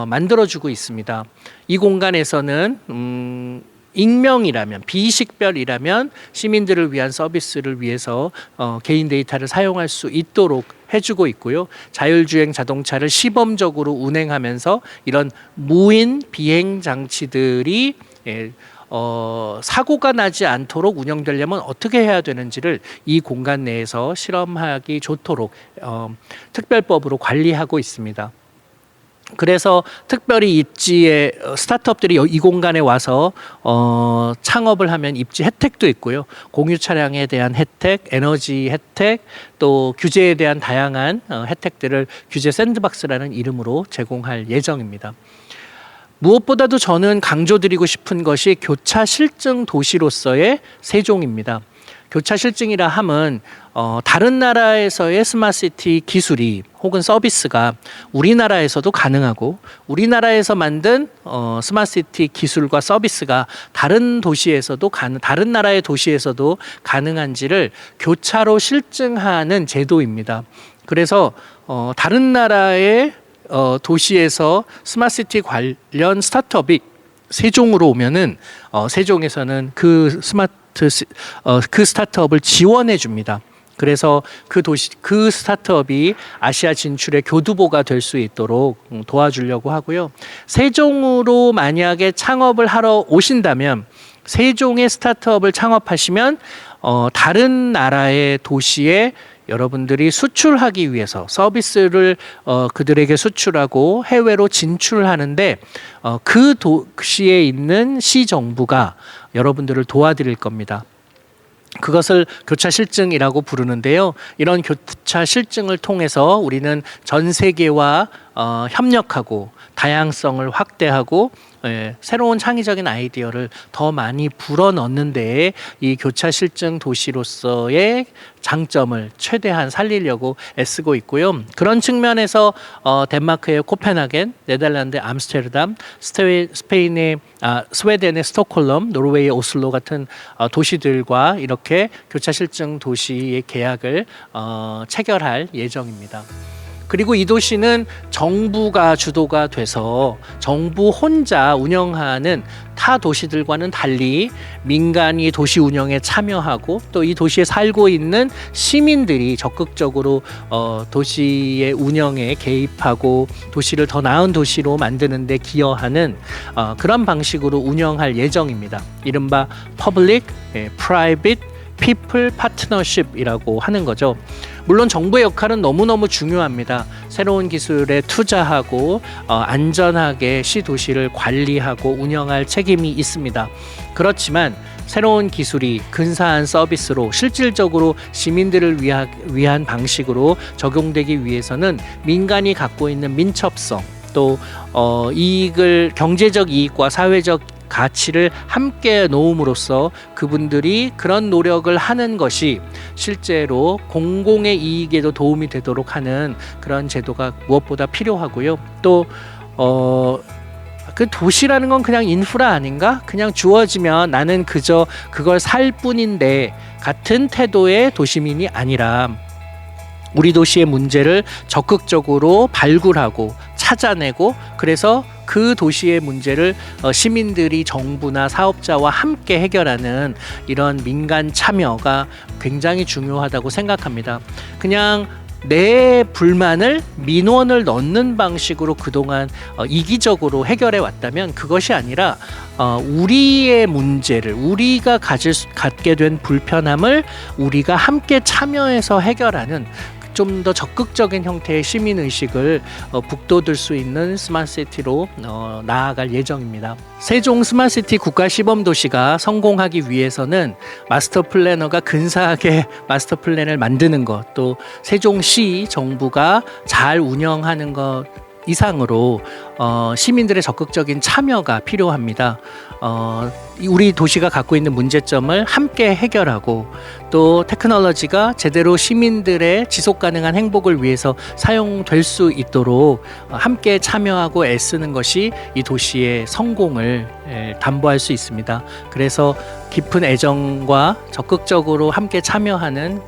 만들어주고 있습니다. 이 공간에서는 익명이라면, 비식별이라면 시민들을 위한 서비스를 위해서 개인 데이터를 사용할 수 있도록 해주고 있고요. 자율주행 자동차를 시범적으로 운행하면서 이런 무인 비행 장치들이 사고가 나지 않도록 운영되려면 어떻게 해야 되는지를 이 공간 내에서 실험하기 좋도록 특별법으로 관리하고 있습니다. 그래서 특별히 입지에 스타트업들이 이 공간에 와서 창업을 하면 입지 혜택도 있고요. 공유 차량에 대한 혜택, 에너지 혜택, 또 규제에 대한 다양한 혜택들을 규제 샌드박스라는 이름으로 제공할 예정입니다. 무엇보다도 저는 강조드리고 싶은 것이 교차 실증 도시로서의 세종입니다. 교차 실증이라 함은 다른 나라에서의 스마트시티 기술이 혹은 서비스가 우리나라에서도 가능하고, 우리나라에서 만든 스마트시티 기술과 서비스가 다른 도시에서도 다른 나라의 도시에서도 가능한지를 교차로 실증하는 제도입니다. 그래서 다른 나라의 도시에서 스마트시티 관련 스타트업이 세종으로 오면은 세종에서는 그 스타트업을 지원해 줍니다. 그래서 그 스타트업이 아시아 진출의 교두보가 될 수 있도록 도와주려고 하고요. 세종으로 만약에 창업을 하러 오신다면 세종의 스타트업을 창업하시면 다른 나라의 도시에 여러분들이 수출하기 위해서 서비스를 그들에게 수출하고 해외로 진출하는데 그 도시에 있는 시정부가 여러분들을 도와드릴 겁니다. 그것을 교차 실증이라고 부르는데요. 이런 교차 실증을 통해서 우리는 전 세계와 협력하고 다양성을 확대하고 새로운 창의적인 아이디어를 더 많이 불어넣는 데에 이 교차 실증 도시로서의 장점을 최대한 살리려고 애쓰고 있고요. 그런 측면에서 덴마크의 코펜하겐, 네덜란드 암스테르담, 스페인의 스웨덴의 스톡홀름, 노르웨이의 오슬로 같은 도시들과 이렇게 교차 실증 도시의 계약을 체결할 예정입니다. 그리고 이 도시는 정부가 주도가 돼서 정부 혼자 운영하는 타 도시들과는 달리 민간이 도시 운영에 참여하고 또 이 도시에 살고 있는 시민들이 적극적으로 도시의 운영에 개입하고 도시를 더 나은 도시로 만드는 데 기여하는 그런 방식으로 운영할 예정입니다. 이른바 Public, Private, People Partnership이라고 하는 거죠. 물론 정부의 역할은 너무너무 중요합니다. 새로운 기술에 투자하고 안전하게 시도시를 관리하고 운영할 책임이 있습니다. 그렇지만 새로운 기술이 근사한 서비스로 실질적으로 시민들을 위한 방식으로 적용되기 위해서는 민간이 갖고 있는 민첩성 또 경제적 이익과 사회적 가치를 함께 놓음으로써 그분들이 그런 노력을 하는 것이 실제로 공공의 이익에도 도움이 되도록 하는 그런 제도가 무엇보다 필요하고요. 또 그 도시라는 건 그냥 인프라 아닌가? 그냥 주어지면 나는 그저 그걸 살 뿐인데 같은 태도의 도시민이 아니라 우리 도시의 문제를 적극적으로 발굴하고 찾아내고 그래서 그 도시의 문제를 시민들이 정부나 사업자와 함께 해결하는 이런 민간 참여가 굉장히 중요하다고 생각합니다. 그냥 내 불만을 민원을 넣는 방식으로 그동안 이기적으로 해결해 왔다면 그것이 아니라 우리의 문제를 우리가 갖게 된 불편함을 우리가 함께 참여해서 해결하는 좀 더 적극적인 형태의 시민의식을 북돋을 수 있는 스마트시티로 나아갈 예정입니다. 세종 스마트시티 국가시범도시가 성공하기 위해서는 마스터 플래너가 근사하게 마스터 플랜을 만드는 것, 또 세종시 정부가 잘 운영하는 것 이상으로 시민들의 적극적인 참여가 필요합니다. 우리 도시가 갖고 있는 문제점을 함께 해결하고 또 테크놀로지가 제대로 시민들의 지속 가능한 행복을 위해서 사용될 수 있도록 함께 참여하고 애쓰는 것이 이 도시의 성공을 담보할 수 있습니다. 그래서 깊은 애정과 적극적으로 함께 참여하는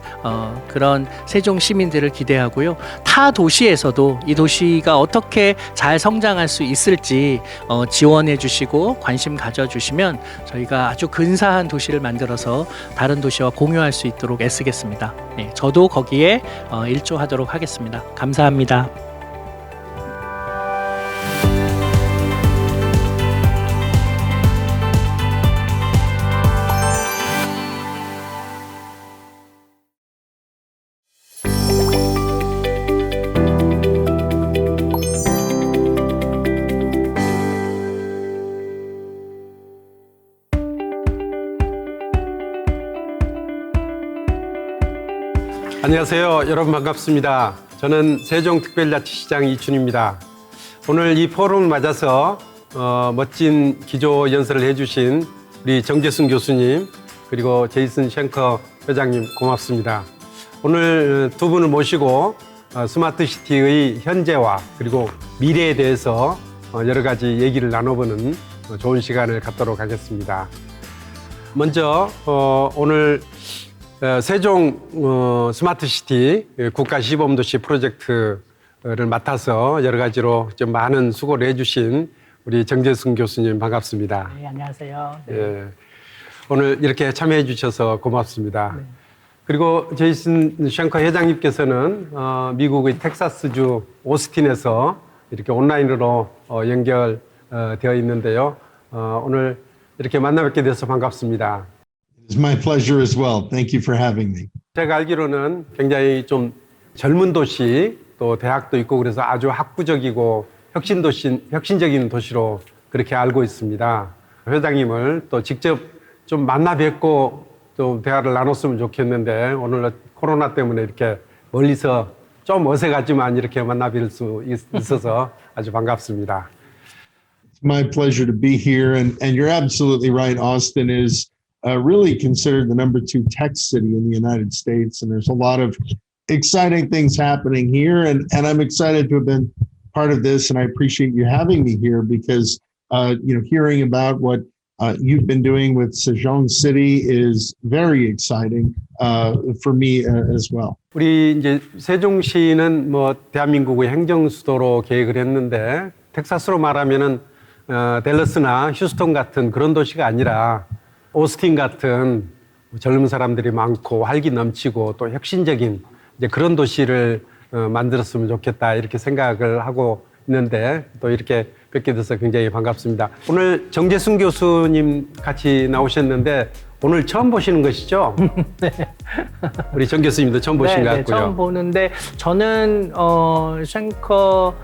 그런 세종 시민들을 기대하고요. 타 도시에서도 이 도시가 어떻게 잘 성장할 수 있을지 지원해 주시고 관심 가져주시면 저희가 아주 근사한 도시를 만들어서 다른 도시와 공유할 수 있도록 애쓰겠습니다. 네, 저도 거기에 일조하도록 하겠습니다. 감사합니다. 안녕하세요. 여러분 반갑습니다. 저는 세종특별자치시장 이춘입니다. 오늘 이 포럼을 맞아서 멋진 기조 연설을 해주신 우리 정재순 교수님 그리고 제이슨 쉔커 회장님 고맙습니다. 오늘 두 분을 모시고 스마트시티의 현재와 그리고 미래에 대해서 여러 가지 얘기를 나눠보는 좋은 시간을 갖도록 하겠습니다. 먼저 오늘 세종 스마트시티 국가시범도시 프로젝트를 맡아서 여러 가지로 좀 많은 수고를 해주신 우리 정재순 교수님 반갑습니다. 네, 안녕하세요. 네. 예, 오늘 이렇게 참여해 주셔서 고맙습니다. 그리고 제이슨 쉔커 회장님께서는 미국의 텍사스주 오스틴에서 이렇게 온라인으로 연결되어 있는데요. 오늘 이렇게 만나 뵙게 돼서 반갑습니다. It's my pleasure as well. Thank you for having me. 제가 알기로는 굉장히 좀 젊은 도시, 또 대학도 있고 그래서 아주 학구적이고 혁신적인 도시로 그렇게 알고 있습니다. 회장님을 또 직접 좀 만나 뵙고 좀 대화를 나눴으면 좋겠는데 오늘 코로나 때문에 이렇게 멀리서 좀 어색하지만 이렇게 만나 뵐 수 있어서 아주 반갑습니다. It's my pleasure to be here. And you're absolutely right. Austin is really considered the number 2 tech city in the United States. And there's a lot of exciting things happening here. And I'm excited to have been part of this. And I appreciate you having me here because, hearing about what you've been doing with Sejong City is very exciting for me as well. 우리 이제 세종시는 뭐 대한민국의 행정 수도로 계획을 했는데 텍사스로 말하면은 댈러스나 휴스턴 같은 그런 도시가 아니라 오스틴 같은 젊은 사람들이 많고 활기 넘치고 또 혁신적인 이제 그런 도시를 만들었으면 좋겠다 이렇게 생각을 하고 있는데 또 이렇게 뵙게 돼서 굉장히 반갑습니다. 오늘 정재순 교수님 같이 나오셨는데 오늘 처음 보시는 것이죠? 네. 우리 정 교수님도 처음 보신 것 같고요. 처음 보는데 저는 쉔커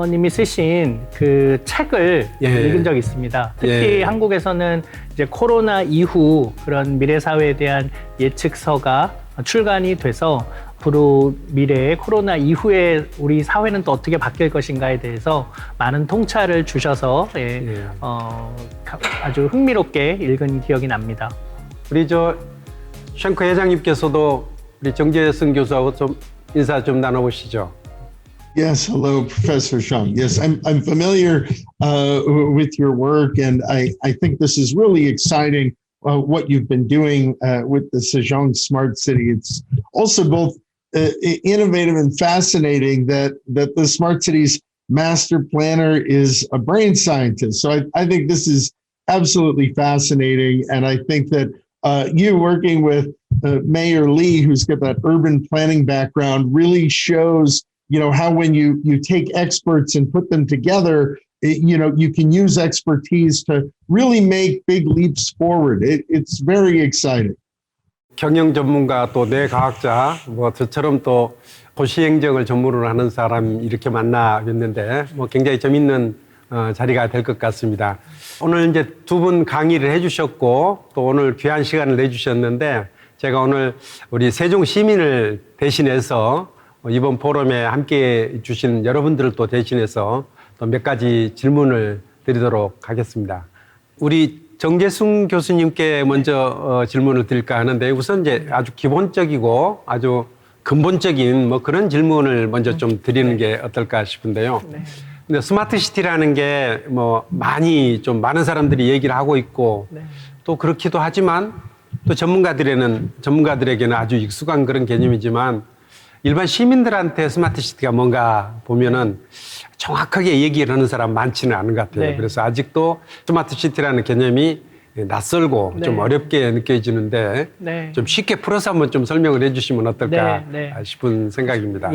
님이 쓰신 그 책을 읽은 적이 있습니다. 특히 한국에서는 이제 코로나 이후 그런 미래 사회에 대한 예측서가 출간이 돼서 앞으로 미래의 코로나 이후에 우리 사회는 또 어떻게 바뀔 것인가에 대해서 많은 통찰을 주셔서 아주 흥미롭게 읽은 기억이 납니다. 우리 쉔커 회장님께서도 우리 정재승 교수하고 좀 인사 좀 나눠보시죠. Yes, hello, Professor Shang. Yes, I'm familiar with your work, and I think this is really exciting. What you've been doing with the Sejong Smart City. It's also both innovative and fascinating that the Smart City's master planner is a brain scientist. So I think this is absolutely fascinating, and I think that you working with Mayor Lee, who's got that urban planning background, really shows how when you take experts and put them together, you can use expertise to really make big leaps forward. It's very exciting. 경영 전문가 또 뇌과학자 뭐 저처럼 또 도시행정을 전문으로 하는 사람 이렇게 만나 뵀는데 뭐 굉장히 재밌는 자리가 될 것 같습니다. 오늘 이제 두 분 강의를 해주셨고 또 오늘 귀한 시간을 내주셨는데 제가 오늘 우리 세종 시민을 대신해서 이번 포럼에 함께 주신 여러분들을 또 대신해서 또 몇 가지 질문을 드리도록 하겠습니다. 우리 정재순 교수님께 먼저 질문을 드릴까 하는데 우선 이제 아주 기본적이고 아주 근본적인 뭐 그런 질문을 먼저 좀 드리는 게 어떨까 싶은데요. 근데 스마트 시티라는 게 뭐 많은 사람들이 얘기를 하고 있고 또 그렇기도 하지만 또 전문가들에게는 아주 익숙한 그런 개념이지만 일반 시민들한테 스마트 시티가 뭔가 보면은 정확하게 얘기를 하는 사람 많지는 않은 것 같아요. 그래서 아직도 스마트 시티라는 개념이 낯설고 좀 어렵게 느껴지는데 좀 쉽게 풀어서 한번 좀 설명을 해주시면 어떨까 싶은 생각입니다.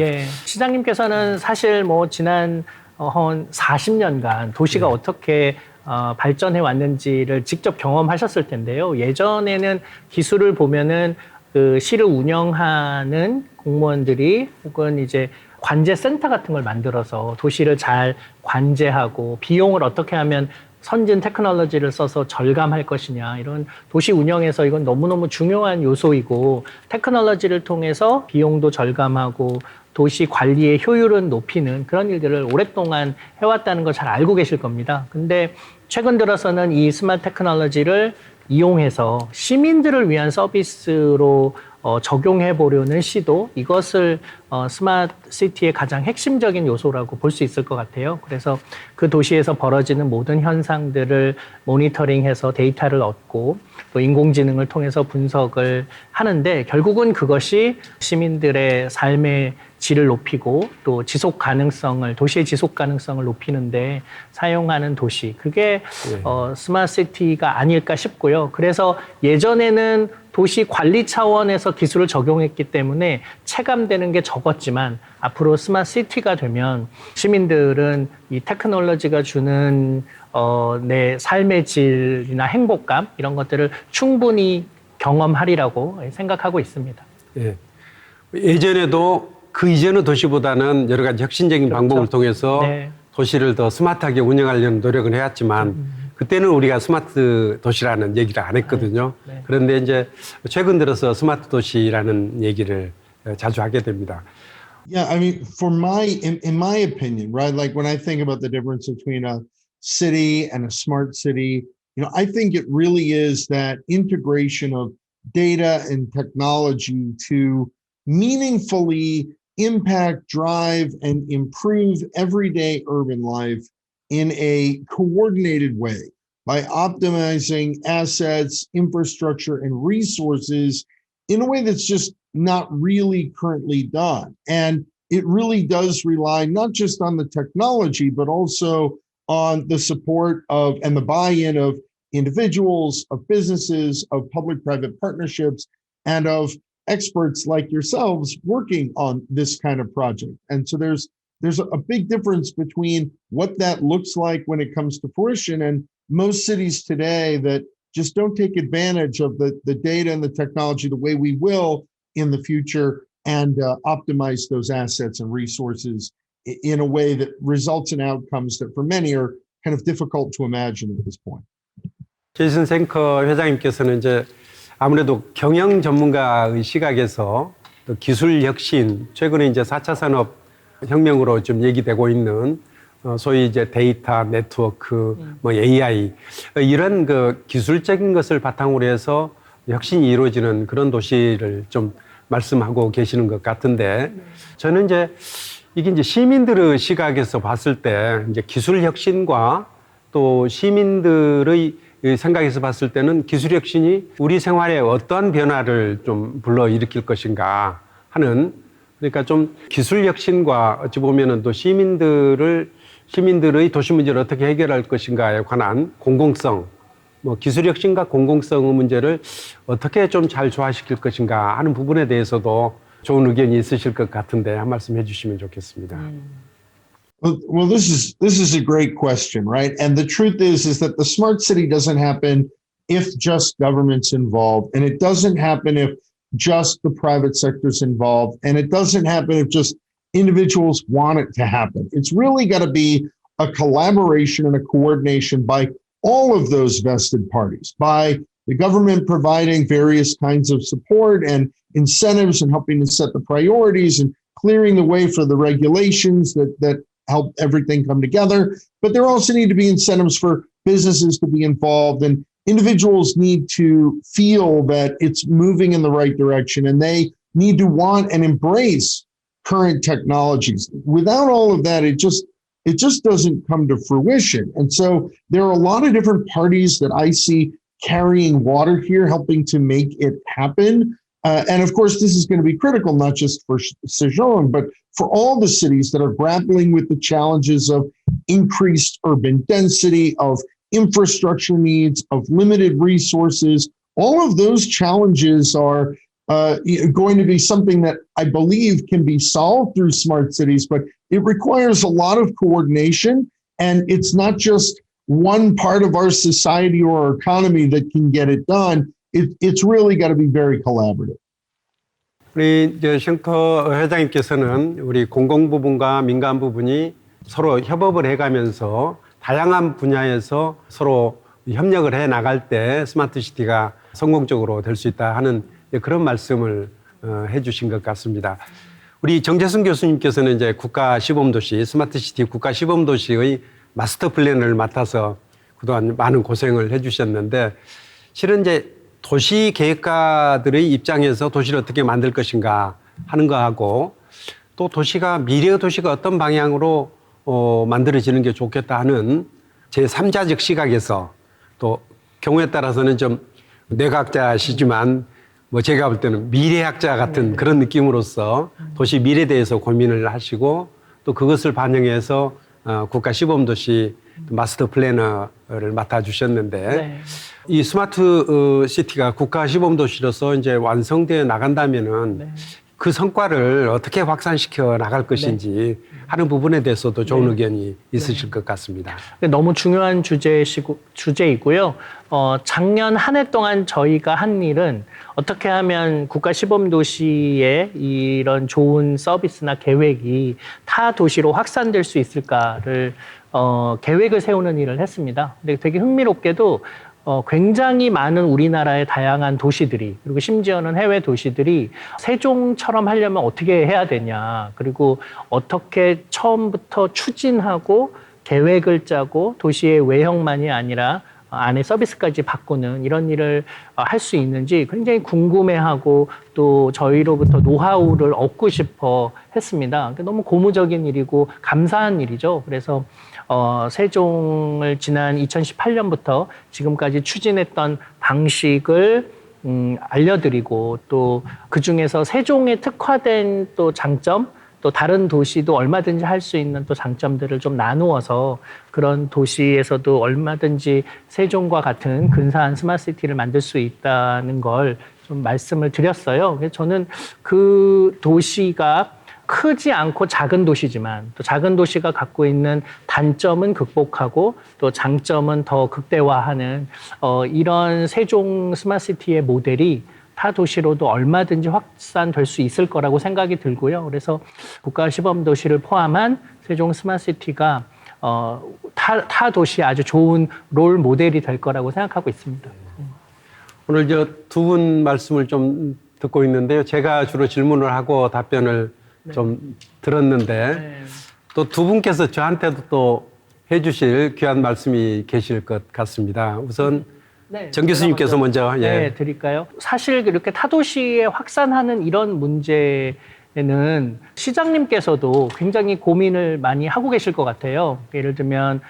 시장님께서는 사실 뭐 지난 한 40년간 도시가 어떻게 발전해 왔는지를 직접 경험하셨을 텐데요. 예전에는 기술을 보면은 그 시를 운영하는 공무원들이 혹은 이제 관제센터 같은 걸 만들어서 도시를 잘 관제하고 비용을 어떻게 하면 선진 테크놀로지를 써서 절감할 것이냐 이런 도시 운영에서 이건 너무너무 중요한 요소이고 테크놀로지를 통해서 비용도 절감하고 도시 관리의 효율은 높이는 그런 일들을 오랫동안 해왔다는 걸 잘 알고 계실 겁니다. 근데 최근 들어서는 이 스마트 테크놀로지를 이용해서 시민들을 위한 서비스로 적용해 보려는 시도, 이것을 스마트 시티의 가장 핵심적인 요소라고 볼 수 있을 것 같아요. 그래서 그 도시에서 벌어지는 모든 현상들을 모니터링해서 데이터를 얻고 또 인공지능을 통해서 분석을 하는데 결국은 그것이 시민들의 삶의 질을 높이고 또 지속 가능성을 도시의 지속 가능성을 높이는데 사용하는 도시 그게 스마트 시티가 아닐까 싶고요. 그래서 예전에는 도시 관리 차원에서 기술을 적용했기 때문에 체감되는 게 적었지만 앞으로 스마트 시티가 되면 시민들은 이 테크놀로지가 주는 내 삶의 질이나 행복감 이런 것들을 충분히 경험하리라고 생각하고 있습니다. 예. 예전에도 그 이전의 도시보다는 여러 가지 혁신적인 그렇죠. 방법을 통해서 네. 도시를 더 스마트하게 운영하려는 노력을 해왔지만 그때는 우리가 스마트 도시라는 얘기를 안 했거든요. 네. 그런데 이제 최근 들어서 스마트 도시라는 얘기를 자주 하게 됩니다. Yeah, I mean, in my opinion, right? Like when I think about the difference between a city and a smart city, I think it really is that integration of data and technology to meaningfully impact, drive, and improve everyday urban life in a coordinated way by optimizing assets, infrastructure, and resources in a way that's just not really currently done. And it really does rely not just on the technology, but also on the support of and the buy-in of individuals, of businesses, of public-private partnerships, and of experts like yourselves working on this kind of project. And so there's a big difference between what that looks like when it comes to fruition and most cities today that just don't take advantage of the data and the technology the way we will in the future and optimize those assets and resources in a way that results in outcomes that for many are kind of difficult to imagine at this point. 제이슨 생커 회장님께서는 이제 아무래도 경영 전문가의 시각에서 또 기술 혁신, 최근에 이제 4차 산업 혁명으로 좀 얘기되고 있는 소위 이제 데이터, 네트워크, AI 이런 그 기술적인 것을 바탕으로 해서 혁신이 이루어지는 그런 도시를 좀 말씀하고 계시는 것 같은데 저는 이제 이게 이제 시민들의 시각에서 봤을 때 이제 기술 혁신과 또 시민들의 생각에서 봤을 때는 기술 혁신이 우리 생활에 어떠한 변화를 좀 불러일으킬 것인가 하는 그러니까 좀 기술 혁신과 어찌 보면은 또 시민들의 도시 문제를 어떻게 해결할 것인가에 관한 공공성, 기술 혁신과 공공성의 문제를 어떻게 좀 잘 조화시킬 것인가 하는 부분에 대해서도 좋은 의견이 있으실 것 같은데 한 말씀 해주시면 좋겠습니다. Well, this is a great question, right? And the truth is that the smart city doesn't happen if just government's involved, and it doesn't happen if just the private sector's involved, and it doesn't happen if just individuals want it to happen. It's really got to be a collaboration and a coordination by all of those vested parties, by the government providing various kinds of support and incentives and helping to set the priorities and clearing the way for the regulations that help everything come together. But there also need to be incentives for businesses to be involved, and individuals need to feel that it's moving in the right direction, and they need to want and embrace current technologies. Without all of that, it just doesn't come to fruition. And so there are a lot of different parties that I see carrying water here, helping to make it happen. And of course, this is going to be critical, not just for Sejong, but for all the cities that are grappling with the challenges of increased urban density, of infrastructure needs, of limited resources. All of those challenges are going to be something that I believe can be solved through smart cities, but it requires a lot of coordination. And it's not just one part of our society or our economy that can get it done. It's really got to be very collaborative. 우리 이제 싱커 회장님께서는 우리 공공 부분과 민간 부분이 서로 협업을 해가면서 다양한 분야에서 서로 협력을 해 나갈 때 스마트 시티가 성공적으로 될 수 있다 하는 그런 말씀을 해주신 것 같습니다. 우리 정재승 교수님께서는 이제 국가 시범도시, 스마트 시티 국가 시범도시의 마스터 플랜을 맡아서 그동안 많은 고생을 해주셨는데 실은 이제 도시 계획가들의 입장에서 도시를 어떻게 만들 것인가 하는 거하고 또 도시가 미래의 도시가 어떤 방향으로 만들어지는 게 좋겠다 하는 제3자적 시각에서 또 경우에 따라서는 좀 뇌과학자시지만 뭐 제가 볼 때는 미래학자 같은 그런 느낌으로서 도시 미래에 대해서 고민을 하시고 또 그것을 반영해서 국가 시범도시 마스터 플래너를 맡아주셨는데 네. 이 스마트 시티가 국가 시범도시로서 이제 완성되어 나간다면은 네. 그 성과를 어떻게 확산시켜 나갈 것인지 하는 부분에 대해서도 좋은 의견이 있으실 것 같습니다. 너무 중요한 주제이고요. 작년 한 해 동안 저희가 한 일은 어떻게 하면 국가 시범 도시의 이런 좋은 서비스나 계획이 타 도시로 확산될 수 있을까를 계획을 세우는 일을 했습니다. 근데 되게 흥미롭게도 굉장히 많은 우리나라의 다양한 도시들이, 그리고 심지어는 해외 도시들이 세종처럼 하려면 어떻게 해야 되냐, 그리고 어떻게 처음부터 추진하고 계획을 짜고 도시의 외형만이 아니라 안에 서비스까지 바꾸는 이런 일을 할 수 있는지 굉장히 궁금해하고 또 저희로부터 노하우를 얻고 싶어 했습니다. 너무 고무적인 일이고 감사한 일이죠. 그래서 세종을 지난 2018년부터 지금까지 추진했던 방식을 알려드리고 또 그중에서 세종에 특화된 또 장점, 또 다른 도시도 얼마든지 할 수 있는 또 장점들을 좀 나누어서 그런 도시에서도 얼마든지 세종과 같은 근사한 스마트시티를 만들 수 있다는 걸 좀 말씀을 드렸어요. 그래서 저는 그 도시가 크지 않고 작은 도시지만 또 작은 도시가 갖고 있는 단점은 극복하고 또 장점은 더 극대화하는 이런 세종 스마트시티의 모델이 타 도시로도 얼마든지 확산될 수 있을 거라고 생각이 들고요. 그래서 국가 시범 도시를 포함한 세종 스마트시티가 타 도시에 아주 좋은 롤 모델이 될 거라고 생각하고 있습니다. 오늘 두 분 말씀을 좀 듣고 있는데요. 제가 주로 질문을 하고 답변을 좀 들었는데 또 두 분께서 저한테도 또 해주실 귀한 말씀이 계실 것 같습니다. 우선 정 교수님께서 먼저 드릴까요? 사실 이렇게 타도시에 확산하는 이런 문제는 시장님께서도 굉장히 고민을 많이 하고 계실 것 같아요. 예를 들면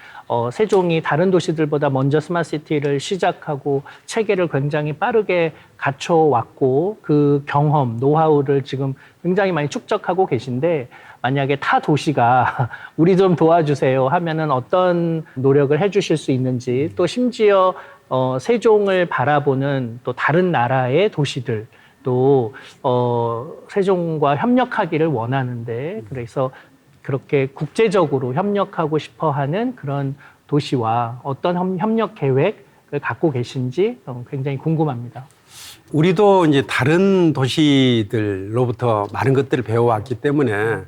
세종이 다른 도시들보다 먼저 스마트시티를 시작하고 체계를 굉장히 빠르게 갖춰왔고 그 경험, 노하우를 지금 굉장히 많이 축적하고 계신데 만약에 타 도시가 우리 좀 도와주세요 하면은 어떤 노력을 해주실 수 있는지 또 심지어 세종을 바라보는 또 다른 나라의 도시들 또 세종과 협력하기를 원하는데 그래서 그렇게 국제적으로 협력하고 싶어하는 그런 도시와 어떤 협력 계획을 갖고 계신지 굉장히 궁금합니다. 우리도 이제 다른 도시들로부터 많은 것들을 배워왔기 때문에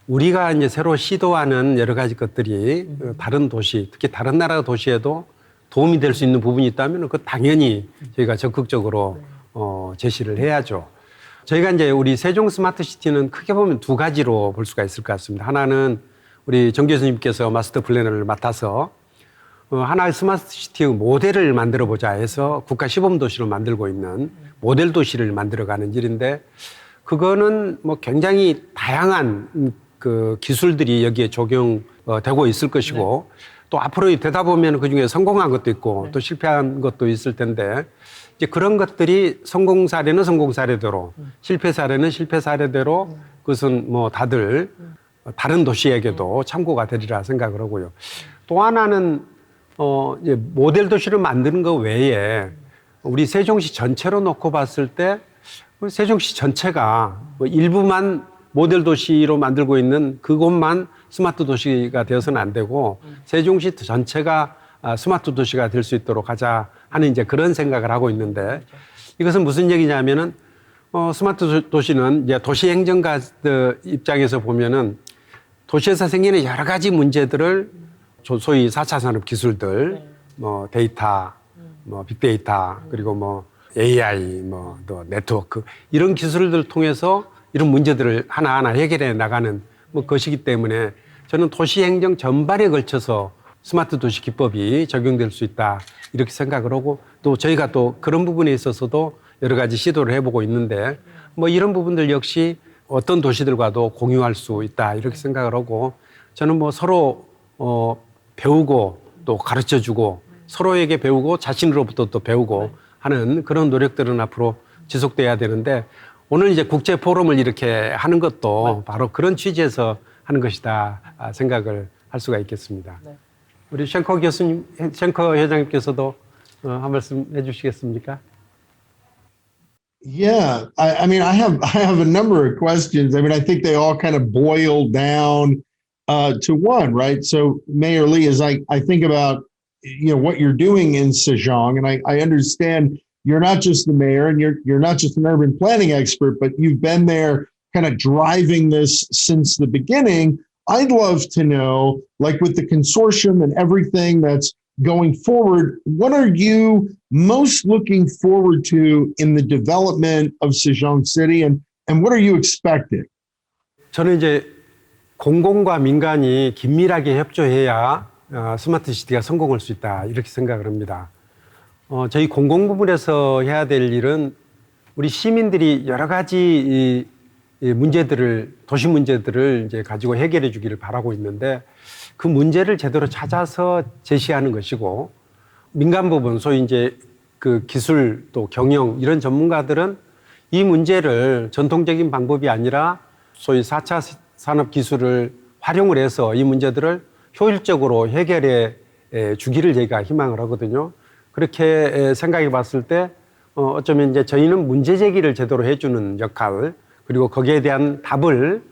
우리가 이제 새로 시도하는 여러 가지 것들이 다른 도시, 특히 다른 나라 도시에도 도움이 될 수 있는 부분이 있다면 그 당연히 저희가 적극적으로 제시를 해야죠. 저희가 이제 우리 세종 스마트시티는 크게 보면 두 가지로 볼 수가 있을 것 같습니다. 하나는 우리 정 교수님께서 마스터 플래너를 맡아서 하나의 스마트시티의 모델을 만들어 보자 해서 국가 시범도시로 만들고 있는 모델 도시를 만들어가는 일인데 그거는 뭐 굉장히 다양한 그 기술들이 여기에 적용되고 있을 것이고 또 앞으로 되다 보면 그중에 성공한 것도 있고 또 실패한 것도 있을 텐데 이제 그런 것들이 성공 사례는 성공 사례대로 실패 사례는 실패 사례대로 그것은 뭐 다들 다른 도시에게도 참고가 되리라 생각을 하고요. 또 하나는 이제 모델 도시를 만드는 것 외에 우리 세종시 전체로 놓고 봤을 때 세종시 전체가 뭐 일부만 모델 도시로 만들고 있는 그곳만 스마트 도시가 되어서는 안 되고 세종시 전체가 스마트 도시가 될 수 있도록 하자 하는 이제 그런 생각을 하고 있는데 이것은 무슨 얘기냐면은 스마트 도시는 이제 도시 행정가 입장에서 보면은 도시에서 생기는 여러 가지 문제들을 소위 4차 산업 기술들, 뭐 데이터, 뭐 빅데이터, 그리고 뭐 AI, 뭐 또 네트워크 이런 기술들을 통해서 이런 문제들을 하나하나 해결해 나가는 뭐 것이기 때문에 저는 도시 행정 전반에 걸쳐서 스마트 도시 기법이 적용될 수 있다 이렇게 생각을 하고 또 저희가 또 그런 부분에 있어서도 여러 가지 시도를 해보고 있는데 뭐 이런 부분들 역시 어떤 도시들과도 공유할 수 있다 이렇게 생각을 하고 저는 뭐 서로 배우고 또 가르쳐주고 서로에게 배우고 자신으로부터 또 배우고 하는 그런 노력들은 앞으로 지속돼야 되는데 오늘 이제 국제 포럼을 이렇게 하는 것도 바로 그런 취지에서 하는 것이다 생각을 할 수가 있겠습니다. 네. 우리 쉔커 교수님, 쉔커 회장님께서도 한 말씀 해주시겠습니까? Yeah, I mean, I have a number of questions. I mean, I think they all kind of boil down to one, right? So, Mayor Lee, as I think about what you're doing in Sejong, and I understand you're not just the mayor and you're not just an urban planning expert, but you've been there kind of driving this since the beginning. I'd love to know, like with the consortium and everything that's going forward, what are you most looking forward to in the development of Sejong City, and what are you expecting? 저는 이제 공공과 민간이 긴밀하게 협조해야 스마트 시티가 성공할 수 있다 이렇게 생각을 합니다. 저희 공공 부분에서 해야 될 일은 우리 시민들이 여러 가지 이 문제들을 도시 문제들을 이제 가지고 해결해 주기를 바라고 있는데 그 문제를 제대로 찾아서 제시하는 것이고 민간 부분 소위 이제 그 기술 또 경영 이런 전문가들은 이 문제를 전통적인 방법이 아니라 소위 4차 산업 기술을 활용을 해서 이 문제들을 효율적으로 해결해 주기를 저희가 희망을 하거든요. 그렇게 생각해 봤을 때 어쩌면 이제 저희는 문제 제기를 제대로 해주는 역할 그리고 거기에 대한 답을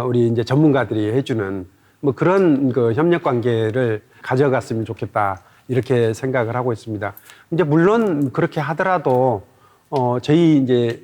우리 이제 전문가들이 해주는 뭐 그런 그 협력 관계를 가져갔으면 좋겠다 이렇게 생각을 하고 있습니다. 이제 물론 그렇게 하더라도 저희 이제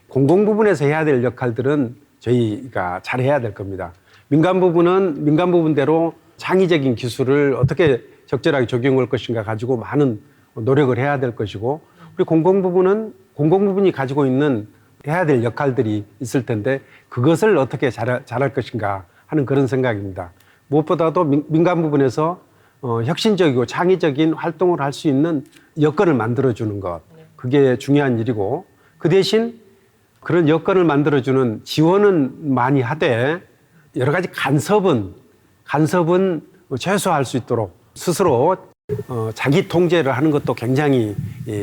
공공 부분에서 해야 될 역할들은 저희가 잘 해야 될 겁니다. 민간 부분은 민간 부분대로 창의적인 기술을 어떻게 적절하게 적용할 것인가 가지고 많은 노력을 해야 될 것이고 우리 공공 부분은 공공 부분이 가지고 있는 해야 될 역할들이 있을 텐데 그것을 어떻게 잘할 것인가 하는 그런 생각입니다. 무엇보다도 민간 부분에서 혁신적이고 창의적인 활동을 할 수 있는 여건을 만들어주는 것 그게 중요한 일이고 그 대신 그런 여건을 만들어주는 지원은 많이 하되 여러 가지 간섭은 최소화할 수 있도록 스스로 자기 통제를 하는 것도 굉장히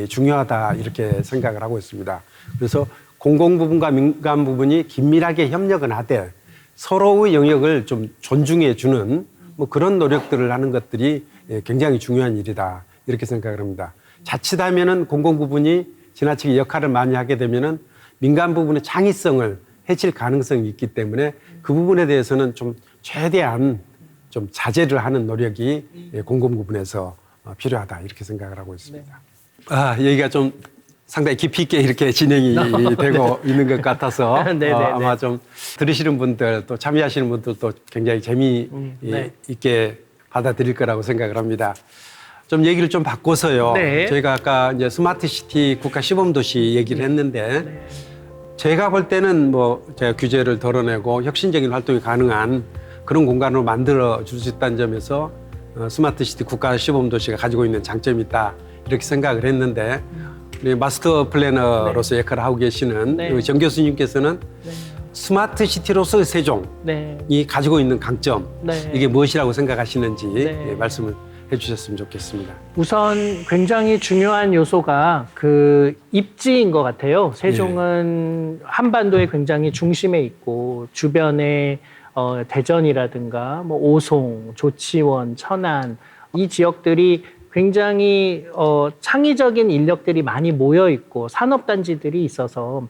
중요하다 이렇게 생각을 하고 있습니다. 그래서 공공 부분과 민간 부분이 긴밀하게 협력은 하되 서로의 영역을 좀 존중해 주는 뭐 그런 노력들을 하는 것들이 굉장히 중요한 일이다 이렇게 생각을 합니다. 자칫하면은 공공 부분이 지나치게 역할을 많이 하게 되면은 민간 부분의 창의성을 해칠 가능성이 있기 때문에 그 부분에 대해서는 좀 최대한 좀 자제를 하는 노력이 공공 부분에서 필요하다 이렇게 생각을 하고 있습니다. 얘기가 좀 상당히 깊이 있게 이렇게 진행이 되고 있는 것 같아서 아마 좀 들으시는 분들 또 참여하시는 분들도 굉장히 재미있게 받아들일 거라고 생각을 합니다. 좀 얘기를 좀 바꿔서요. 네. 저희가 아까 이제 스마트 시티 국가 시범도시 얘기를 했는데 제가 볼 때는 뭐 제가 규제를 덜어내고 혁신적인 활동이 가능한 그런 공간으로 만들어 줄 수 있다는 점에서 스마트 시티 국가 시범도시가 가지고 있는 장점이 있다 이렇게 생각을 했는데 우리 마스터 플래너로서 역할을 하고 계시는 정 교수님께서는 스마트 시티로서의 세종이 가지고 있는 강점 이게 무엇이라고 생각하시는지 말씀을 해주셨으면 좋겠습니다. 우선 굉장히 중요한 요소가 그 입지인 것 같아요. 세종은 한반도의 굉장히 중심에 있고 주변에 대전이라든가 뭐 오송, 조치원, 천안 이 지역들이 굉장히 창의적인 인력들이 많이 모여 있고 산업단지들이 있어서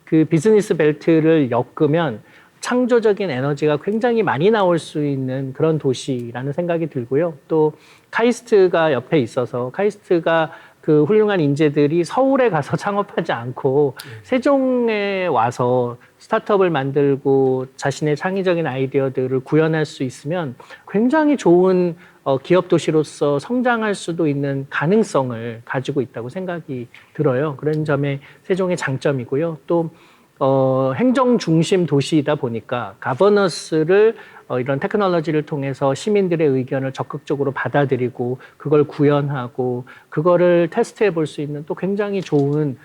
그 비즈니스 벨트를 엮으면 창조적인 에너지가 굉장히 많이 나올 수 있는 그런 도시라는 생각이 들고요. 또 카이스트가 옆에 있어서 카이스트가 그 훌륭한 인재들이 서울에 가서 창업하지 않고 세종에 와서 스타트업을 만들고 자신의 창의적인 아이디어들을 구현할 수 있으면 굉장히 좋은 기업 도시로서 성장할 수도 있는 가능성을 가지고 있다고 생각이 들어요. 그런 점에 세종의 장점이고요. 또 행정 중심 도시이다 보니까 가버너스를 이런 테크놀로지를 통해서 시민들의 의견을 적극적으로 받아들이고 그걸 구현하고 그거를 테스트해 볼 수 있는 또 굉장히 좋은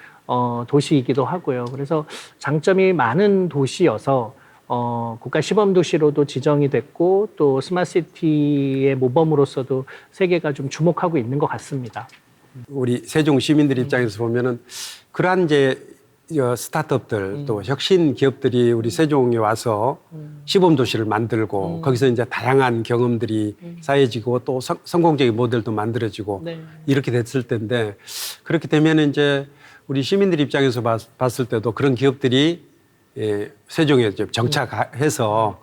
도시이기도 하고요. 그래서 장점이 많은 도시여서 국가 시범 도시로도 지정이 됐고 또 스마트시티의 모범으로서도 세계가 좀 주목하고 있는 것 같습니다. 우리 세종 시민들 입장에서 보면은 그러한 이제 스타트업들 또 혁신 기업들이 우리 세종에 와서 시범 도시를 만들고 거기서 이제 다양한 경험들이 쌓여지고 또 성공적인 모델도 만들어지고 네. 이렇게 됐을 텐데 그렇게 되면 이제 우리 시민들 입장에서 봤을 때도 그런 기업들이 세종에 이제 정착해서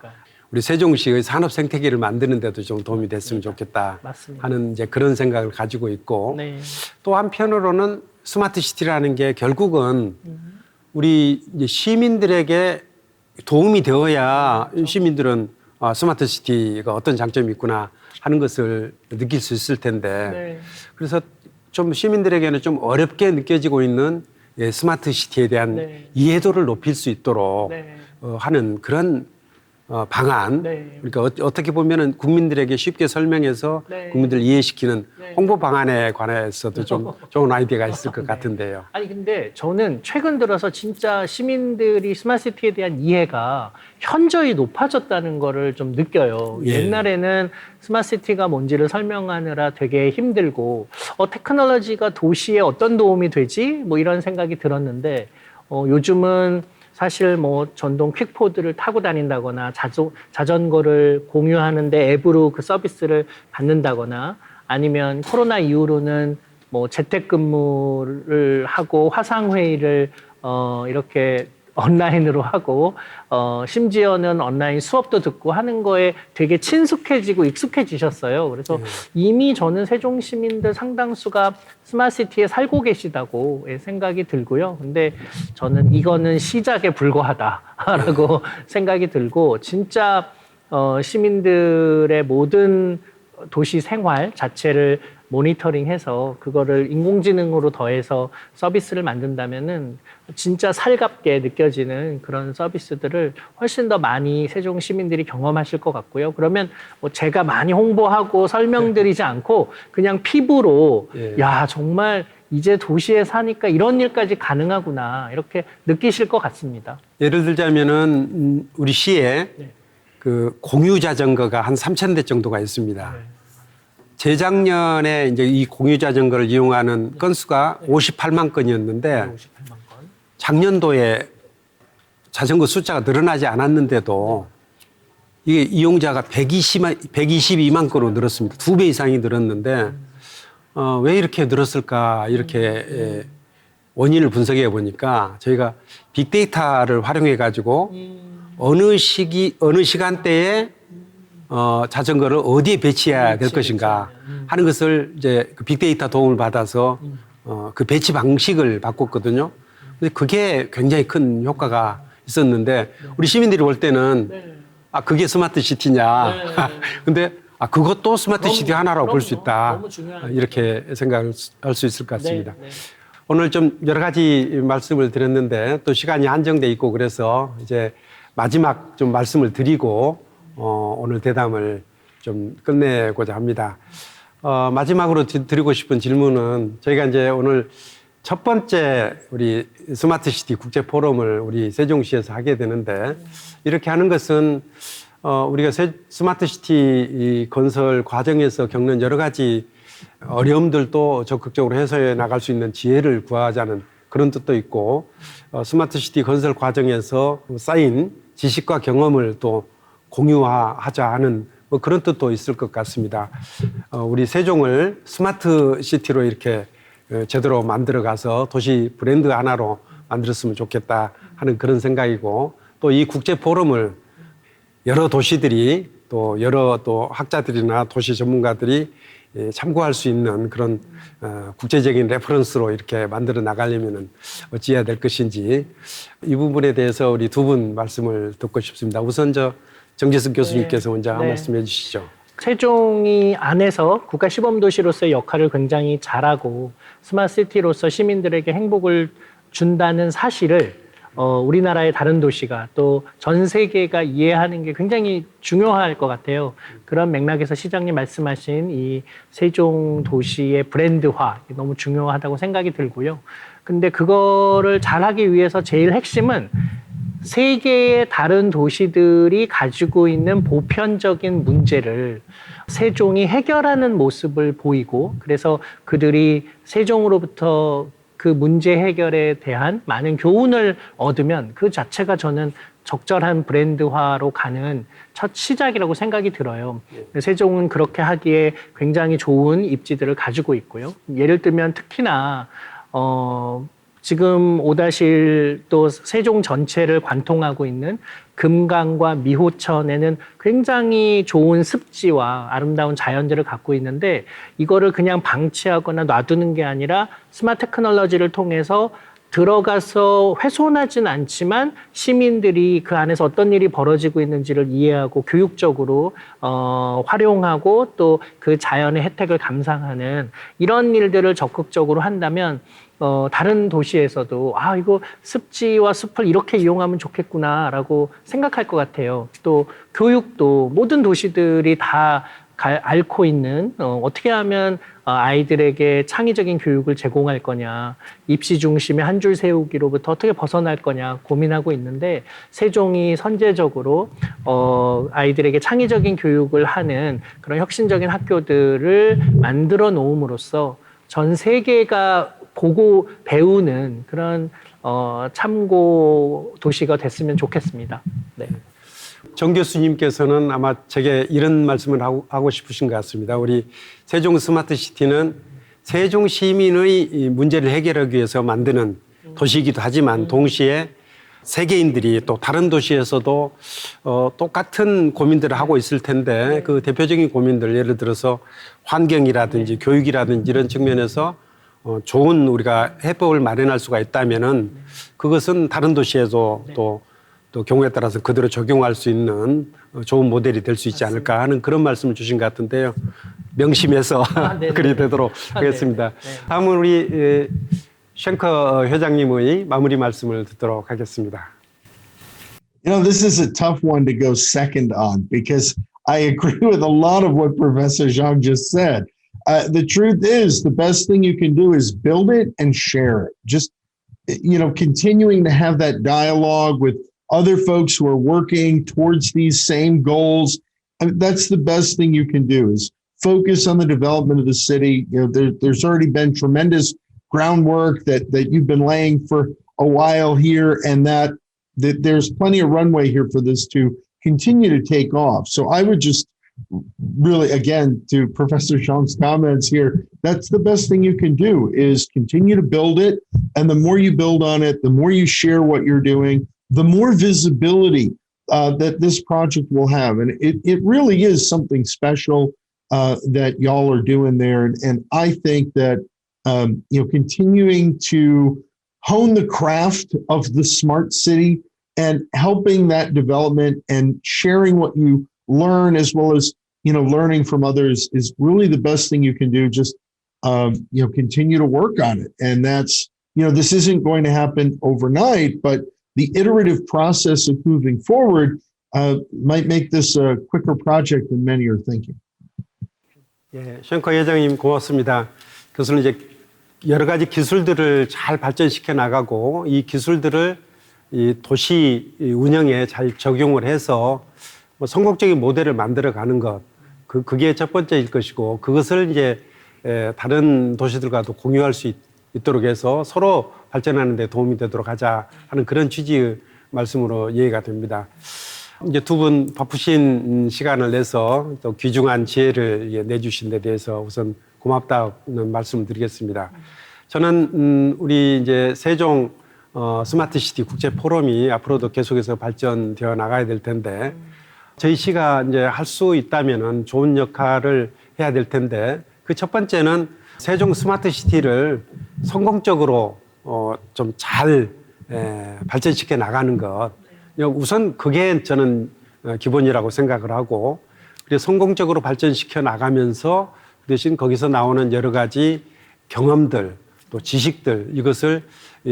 우리 세종시의 산업 생태계를 만드는 데도 좀 도움이 됐으면 좋겠다 맞습니다. 하는 이제 그런 생각을 가지고 있고 네. 또 한편으로는 스마트 시티라는 게 결국은 우리 이제 시민들에게 도움이 되어야 시민들은 스마트 시티가 어떤 장점이 있구나 하는 것을 느낄 수 있을 텐데 네. 그래서 좀 시민들에게는 좀 어렵게 느껴지고 있는 스마트 시티에 대한 네. 이해도를 높일 수 있도록 네. 하는 그런 방안, 네. 그러니까 어떻게 보면은 국민들에게 쉽게 설명해서 네. 국민들을 이해시키는 네. 홍보 방안에 관해서도 좀 좋은 아이디어가 있을 것 네. 같은데요. 아니 근데 저는 최근 들어서 진짜 시민들이 스마트시티에 대한 이해가 현저히 높아졌다는 거를 좀 느껴요. 예. 옛날에는 스마트시티가 뭔지를 설명하느라 되게 힘들고 테크놀로지가 도시에 어떤 도움이 되지? 뭐 이런 생각이 들었는데 요즘은 사실 뭐 전동 퀵포드를 타고 다닌다거나 자전거를 공유하는데 앱으로 그 서비스를 받는다거나 아니면 코로나 이후로는 뭐 재택근무를 하고 화상회의를 이렇게 온라인으로 하고 심지어는 온라인 수업도 듣고 하는 거에 되게 친숙해지고 익숙해지셨어요. 그래서 이미 저는 세종 시민들 상당수가 스마트시티에 살고 계시다고 생각이 들고요. 근데 저는 이거는 시작에 불과하다라고 생각이 들고 진짜 시민들의 모든 도시 생활 자체를 모니터링해서 그거를 인공지능으로 더해서 서비스를 만든다면은 진짜 살갑게 느껴지는 그런 서비스들을 훨씬 더 많이 세종 시민들이 경험하실 것 같고요. 그러면 뭐 제가 많이 홍보하고 설명드리지 않고 그냥 피부로 야 정말 이제 도시에 사니까 이런 일까지 가능하구나 이렇게 느끼실 것 같습니다. 예를 들자면은 우리 시에 그 공유 자전거가 한 3,000대 정도가 있습니다. 재작년에 이제 이 공유 자전거를 이용하는 건수가 58만 건이었는데 58만 건. 작년도에 자전거 숫자가 늘어나지 않았는데도 이게 이용자가 122만 건으로 늘었습니다. 2배 이상이 늘었는데 왜 이렇게 늘었을까 이렇게 원인을 분석해 보니까 저희가 빅데이터를 활용해 가지고 어느 시간대에 자전거를 어디에 배치해야 될 것인가 하는 것을 이제 그 빅데이터 도움을 받아서 그 배치 방식을 바꿨거든요. 근데 그게 굉장히 큰 효과가 있었는데 우리 시민들이 볼 때는 그게 스마트 시티냐. 근데 그것도 스마트 시티 하나라고 볼 수 있다. 이렇게 생각을 할 수 있을 것 같습니다. 오늘 좀 여러 가지 말씀을 드렸는데 또 시간이 한정돼 있고 그래서 이제 마지막 좀 말씀을 드리고 오늘 대담을 좀 끝내고자 합니다. 마지막으로 드리고 싶은 질문은 저희가 이제 오늘 첫 번째 우리 스마트 시티 국제 포럼을 우리 세종시에서 하게 되는데 이렇게 하는 것은 우리가 스마트 시티 건설 과정에서 겪는 여러 가지 어려움들도 적극적으로 해소해 나갈 수 있는 지혜를 구하자는 그런 뜻도 있고 스마트 시티 건설 과정에서 쌓인 지식과 경험을 또 공유하자 하는 뭐 그런 뜻도 있을 것 같습니다. 우리 세종을 스마트 시티로 이렇게 제대로 만들어 가서 도시 브랜드 하나로 만들었으면 좋겠다 하는 그런 생각이고 또 이 국제 포럼을 여러 도시들이 또 여러 또 학자들이나 도시 전문가들이 참고할 수 있는 그런 국제적인 레퍼런스로 이렇게 만들어 나가려면은 어찌해야 될 것인지 이 부분에 대해서 우리 두 분 말씀을 듣고 싶습니다. 우선 정재승 교수님께서 먼저 한 말씀 해주시죠. 세종이 안에서 국가 시범도시로서의 역할을 굉장히 잘하고 스마트시티로서 시민들에게 행복을 준다는 사실을 우리나라의 다른 도시가 또 전 세계가 이해하는 게 굉장히 중요할 것 같아요. 그런 맥락에서 시장님 말씀하신 이 세종 도시의 브랜드화 너무 중요하다고 생각이 들고요. 근데 그거를 잘하기 위해서 제일 핵심은 세계의 다른 도시들이 가지고 있는 보편적인 문제를 세종이 해결하는 모습을 보이고 그래서 그들이 세종으로부터 그 문제 해결에 대한 많은 교훈을 얻으면 그 자체가 저는 적절한 브랜드화로 가는 첫 시작이라고 생각이 들어요. 세종은 그렇게 하기에 굉장히 좋은 입지들을 가지고 있고요. 예를 들면 특히나 지금 오다실 또 세종 전체를 관통하고 있는 금강과 미호천에는 굉장히 좋은 습지와 아름다운 자연들을 갖고 있는데 이거를 그냥 방치하거나 놔두는 게 아니라 스마트 테크놀로지를 통해서 들어가서 훼손하진 않지만 시민들이 그 안에서 어떤 일이 벌어지고 있는지를 이해하고 교육적으로 활용하고 또 그 자연의 혜택을 감상하는 이런 일들을 적극적으로 한다면 다른 도시에서도 이거 습지와 숲을 이렇게 이용하면 좋겠구나라고 생각할 것 같아요. 또 교육도 모든 도시들이 다 앓고 있는 어떻게 하면 아이들에게 창의적인 교육을 제공할 거냐, 입시 중심의 한 줄 세우기로부터 어떻게 벗어날 거냐 고민하고 있는데 세종이 선제적으로 아이들에게 창의적인 교육을 하는 그런 혁신적인 학교들을 만들어 놓음으로써 전 세계가 보고 배우는 그런 참고 도시가 됐으면 좋겠습니다. 네. 정 교수님께서는 아마 제게 이런 말씀을 하고 싶으신 것 같습니다. 우리 세종 스마트시티는 세종 시민의 문제를 해결하기 위해서 만드는 도시이기도 하지만 동시에 세계인들이 또 다른 도시에서도 똑같은 고민들을 하고 있을 텐데 그 대표적인 고민들 예를 들어서 환경이라든지 교육이라든지 이런 측면에서 좋은 우리가 해법을 마련할 수가 있다면은 그것은 다른 도시에도 또 경우에 따라서 그대로 적용할 수 있는 좋은 모델이 될 수 있지 않을까 하는 그런 말씀을 주신 것 같은데요. 명심해서 그리 되도록 하겠습니다. 다음은 우리 쉔커 회장님의 마무리 말씀을 듣도록 하겠습니다. You know, this is a tough one to go second on because I agree with a lot of what Professor Zhang just said. The truth is, the best thing you can do is build it and share it. Just, continuing to have that dialogue with other folks who are working towards these same goals. And that's the best thing you can do is focus on the development of the city. There's already been tremendous groundwork that you've been laying for a while here, and that there's plenty of runway here for this to continue to take off. So I would just really, again, to Professor Zhang's comments here, that's the best thing you can do is continue to build it. And the more you build on it, the more you share what you're doing, the more visibility that this project will have. And it really is something special that y'all are doing there. And I think that, continuing to hone the craft of the smart city and helping that development and sharing what you learn as well as, learning from others is really the best thing you can do. Just, continue to work on it. And that's, this isn't going to happen overnight, but the iterative process of moving forward might make this a quicker project than many are thinking. 예, 쉔커 회장님 고맙습니다. 교수는 이제 여러 가지 기술들을 잘 발전시켜 나가고 이 기술들을 이 도시 운영에 잘 적용을 해서 성공적인 모델을 만들어가는 것, 그게 첫 번째일 것이고 그것을 이제 다른 도시들과도 공유할 수 있도록 해서 서로 발전하는 데 도움이 되도록 하자 하는 그런 취지의 말씀으로 이해가 됩니다. 이제 두 분 바쁘신 시간을 내서 또 귀중한 지혜를 내주신 데 대해서 우선 고맙다는 말씀을 드리겠습니다. 저는 우리 이제 세종 스마트시티 국제 포럼이 앞으로도 계속해서 발전되어 나가야 될 텐데 저희 시가 이제 할 수 있다면은 좋은 역할을 해야 될 텐데 그 첫 번째는 세종 스마트시티를 성공적으로 좀 잘 발전시켜 나가는 것. 우선 그게 저는 기본이라고 생각을 하고 그리고 성공적으로 발전시켜 나가면서 그 대신 거기서 나오는 여러 가지 경험들 또 지식들 이것을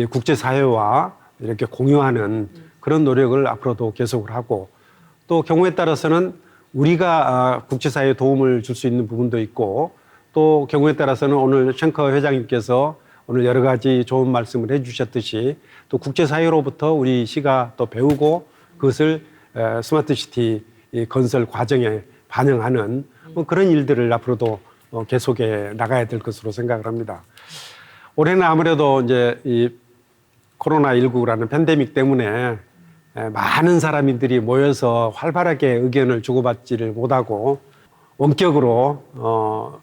국제사회와 이렇게 공유하는 그런 노력을 앞으로도 계속을 하고 또 경우에 따라서는 우리가 국제사회에 도움을 줄 수 있는 부분도 있고 또 경우에 따라서는 오늘 쉔커 회장님께서 오늘 여러 가지 좋은 말씀을 해주셨듯이 또 국제사회로부터 우리 시가 또 배우고 그것을 스마트시티 건설 과정에 반영하는 그런 일들을 앞으로도 계속해 나가야 될 것으로 생각을 합니다. 올해는 아무래도 이제 이 코로나19라는 팬데믹 때문에 많은 사람들이 모여서 활발하게 의견을 주고받지를 못하고 원격으로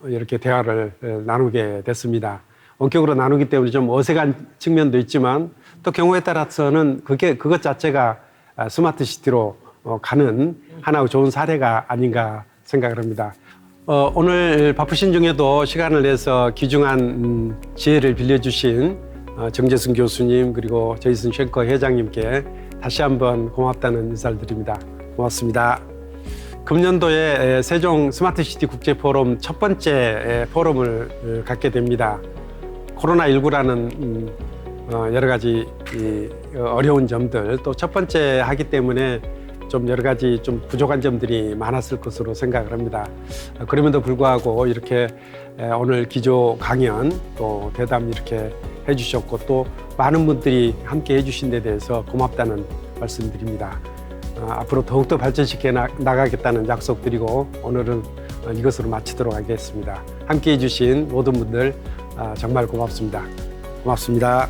이렇게 대화를 나누게 됐습니다. 원격으로 나누기 때문에 좀 어색한 측면도 있지만 또 경우에 따라서는 그것 자체가 스마트 시티로 가는 하나의 좋은 사례가 아닌가 생각을 합니다. 오늘 바쁘신 중에도 시간을 내서 귀중한 지혜를 빌려주신 정재승 교수님 그리고 제이슨 쉔커 회장님께 다시 한번 고맙다는 인사를 드립니다. 고맙습니다. 금년도에 세종 스마트시티 국제포럼 첫 번째 포럼을 갖게 됩니다. 코로나19라는 여러 가지 어려운 점들 또 첫 번째 하기 때문에 좀 여러 가지 좀 부족한 점들이 많았을 것으로 생각을 합니다. 그럼에도 불구하고 이렇게 오늘 기조 강연 또 대담 이렇게 해주셨고 또 많은 분들이 함께 해주신 데 대해서 고맙다는 말씀드립니다. 앞으로 더욱더 발전시켜 나가겠다는 약속드리고 오늘은 이것으로 마치도록 하겠습니다. 함께 해주신 모든 분들 정말 고맙습니다. 고맙습니다.